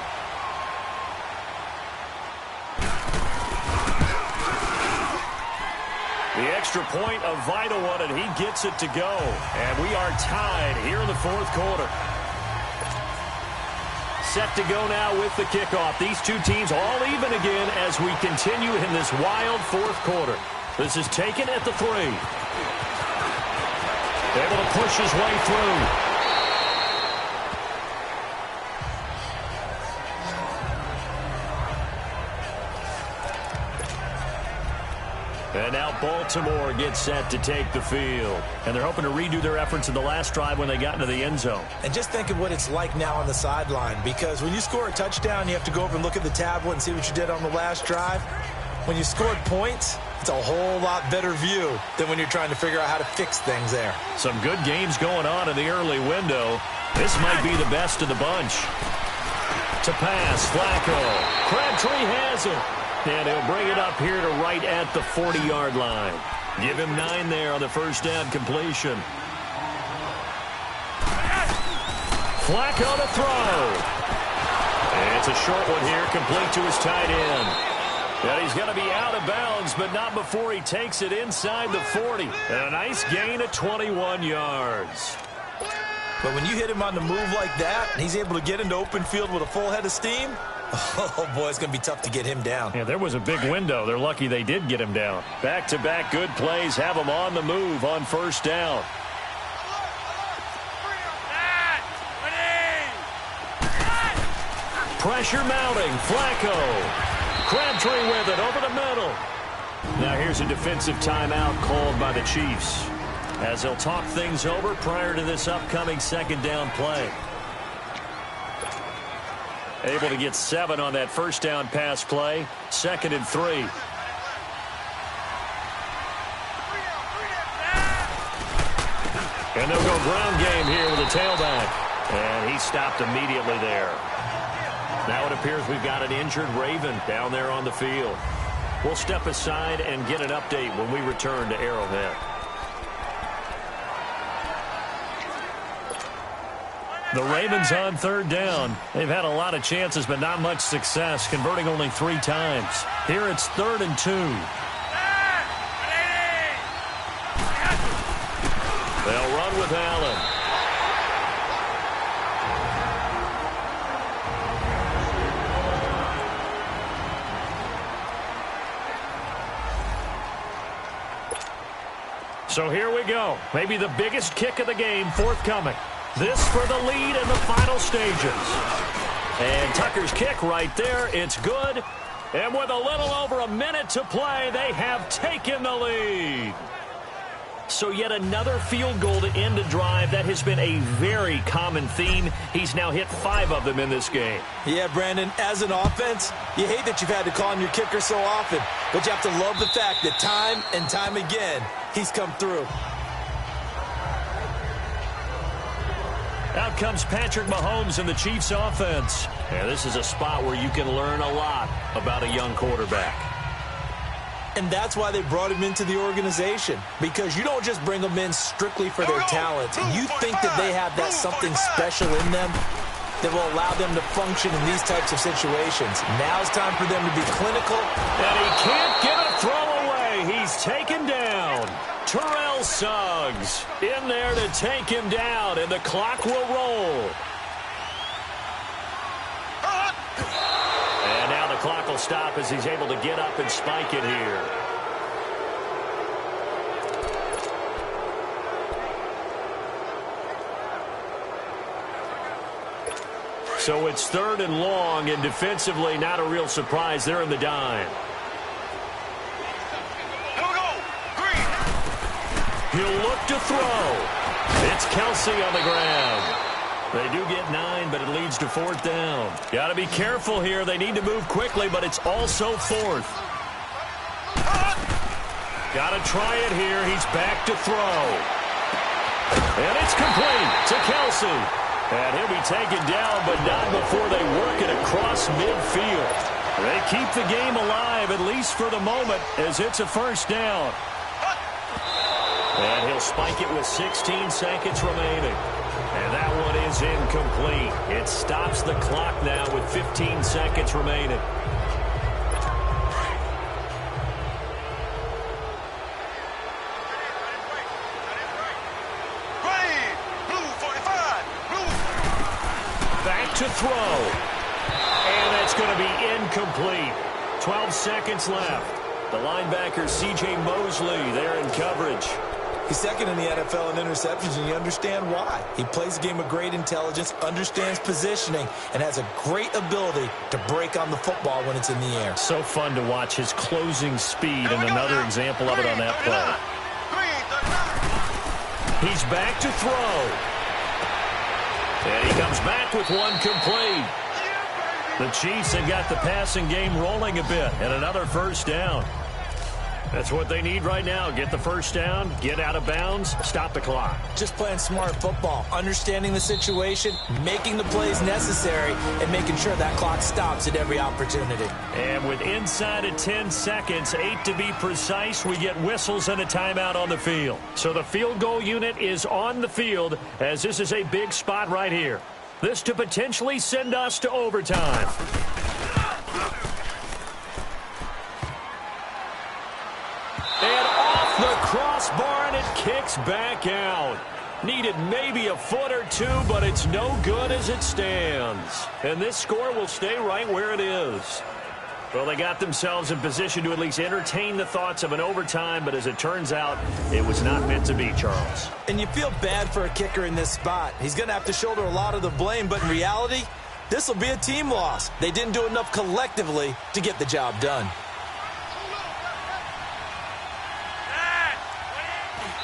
Speaker 2: The extra point, a vital one, and he gets it to go. And we are tied here in the 4th quarter. Set to go now with the kickoff. These two teams all even again as we continue in this wild 4th quarter. This is taken at the 3. Able to push his way through. And now Baltimore gets set to take the field. And they're hoping to redo their efforts in the last drive when they got into the end zone.
Speaker 3: And just think of what it's like now on the sideline, because when you score a touchdown, you have to go over and look at the tablet and see what you did on the last drive. When you scored points, it's a whole lot better view than when you're trying to figure out how to fix things there.
Speaker 2: Some good games going on in the early window. This might be the best of the bunch. To pass, Flacco. Crabtree has it. And he'll bring it up here to right at the 40-yard line. Give him 9 there on the first down completion. Flacco to throw. And it's a short one here, complete to his tight end. And he's going to be out of bounds, but not before he takes it inside the 40. And a nice gain of 21 yards.
Speaker 3: But when you hit him on the move like that, and he's able to get into open field with a full head of steam, oh, boy, it's going to be tough to get him down.
Speaker 2: Yeah, there was a big window. They're lucky they did get him down. Back-to-back good plays have him on the move on first down. Pressure mounting. Flacco. Crabtree with it over the middle. Now here's a defensive timeout called by the Chiefs as they'll talk things over prior to this upcoming 2nd down play. Able to get 7 on that first down pass play. 2nd and 3. And they'll go ground game here with a tailback. And he stopped immediately there. Now it appears we've got an injured Raven down there on the field. We'll step aside and get an update when we return to Arrowhead. The Ravens on 3rd down. They've had a lot of chances, but not much success, converting only 3 times. Here it's 3rd and 2. They'll run with Allen. So here we go. Maybe the biggest kick of the game forthcoming. This for the lead in the final stages. And Tucker's kick right there. It's good. And with a little over a minute to play, they have taken the lead. So yet another field goal to end a drive. That has been a very common theme. He's now hit 5 of them in this game.
Speaker 3: Yeah, Brandon, as an offense, you hate that you've had to call on your kicker so often. But you have to love the fact that time and time again, he's come through.
Speaker 2: Out comes Patrick Mahomes in the Chiefs offense. And this is a spot where you can learn a lot about a young quarterback.
Speaker 3: And that's why they brought him into the organization. Because you don't just bring them in strictly for their talent. You think that they have that something special in them that will allow them to function in these types of situations. Now it's time for them to be clinical.
Speaker 2: And he can't get a throw away. He's taken down. Terrell Suggs in there to take him down, and the clock will roll. clock will stop as he's able to get up and spike it here. So it's 3rd and long, and defensively not a real surprise. They're in the dime.
Speaker 4: Here we go. Green.
Speaker 2: He'll look to throw. It's Kelsey on the ground. They do get 9, but it leads to 4th down. Got to be careful here. They need to move quickly, but it's also 4th. Got to try it here. He's back to throw. And it's complete to Kelsey. And he'll be taken down, but not before they work it across midfield. They keep the game alive, at least for the moment, as it's a 1st down. And he'll spike it with 16 seconds remaining. And that one is incomplete. It stops the clock now with 15 seconds remaining. To throw. And that's going to be incomplete. 12 seconds left. The linebacker, C.J. Mosley, there in coverage.
Speaker 3: He's 2nd in the NFL in interceptions, and you understand why. He plays a game of great intelligence, understands positioning, and has a great ability to break on the football when it's in the air.
Speaker 2: So fun to watch his closing speed, and another example of it on that play. He's back to throw. And he comes back with one complete. The Chiefs have got the passing game rolling a bit, and another 1st down. That's what they need right now. Get the 1st down, get out of bounds, stop the clock.
Speaker 3: Just playing smart football, understanding the situation, making the plays necessary, and making sure that clock stops at every opportunity.
Speaker 2: And with inside of 10 seconds, 8 to be precise, we get whistles and a timeout on the field. So the field goal unit is on the field, as this is a big spot right here. This to potentially send us to overtime. And off the crossbar, and it kicks back out. Needed maybe a foot or two, but it's no good as it stands. And this score will stay right where it is. Well, they got themselves in position to at least entertain the thoughts of an overtime, but as it turns out, it was not meant to be, Charles.
Speaker 3: And you feel bad for a kicker in this spot. He's going to have to shoulder a lot of the blame, but in reality, this will be a team loss. They didn't do enough collectively to get the job done.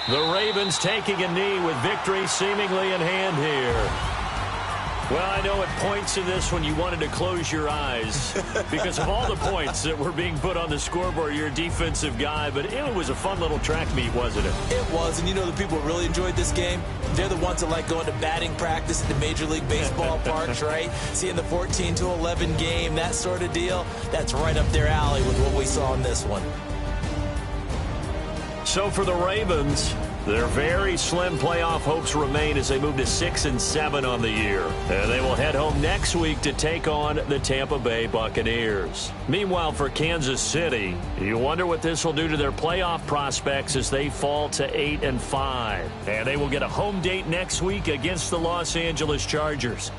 Speaker 2: The Ravens taking a knee with victory seemingly in hand here. Well, I know at points in this when you wanted to close your eyes because of all the points that were being put on the scoreboard. You're a defensive guy, but it was a fun little track meet, wasn't it?
Speaker 3: It was, and you know the people who really enjoyed this game? They're the ones that like going to batting practice at the Major League Baseball parks, right? Seeing the 14-11 game, that sort of deal, that's right up their alley with what we saw in this one.
Speaker 2: So for the Ravens, their very slim playoff hopes remain as they move to 6-7 on the year. And they will head home next week to take on the Tampa Bay Buccaneers. Meanwhile, for Kansas City, you wonder what this will do to their playoff prospects as they fall to 8-5. And they will get a home date next week against the Los Angeles Chargers.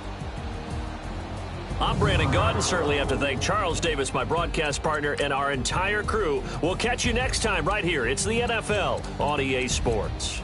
Speaker 2: I'm Brandon Gaudin. Certainly have to thank Charles Davis, my broadcast partner, and our entire crew. We'll catch you next time right here. It's the NFL on EA Sports.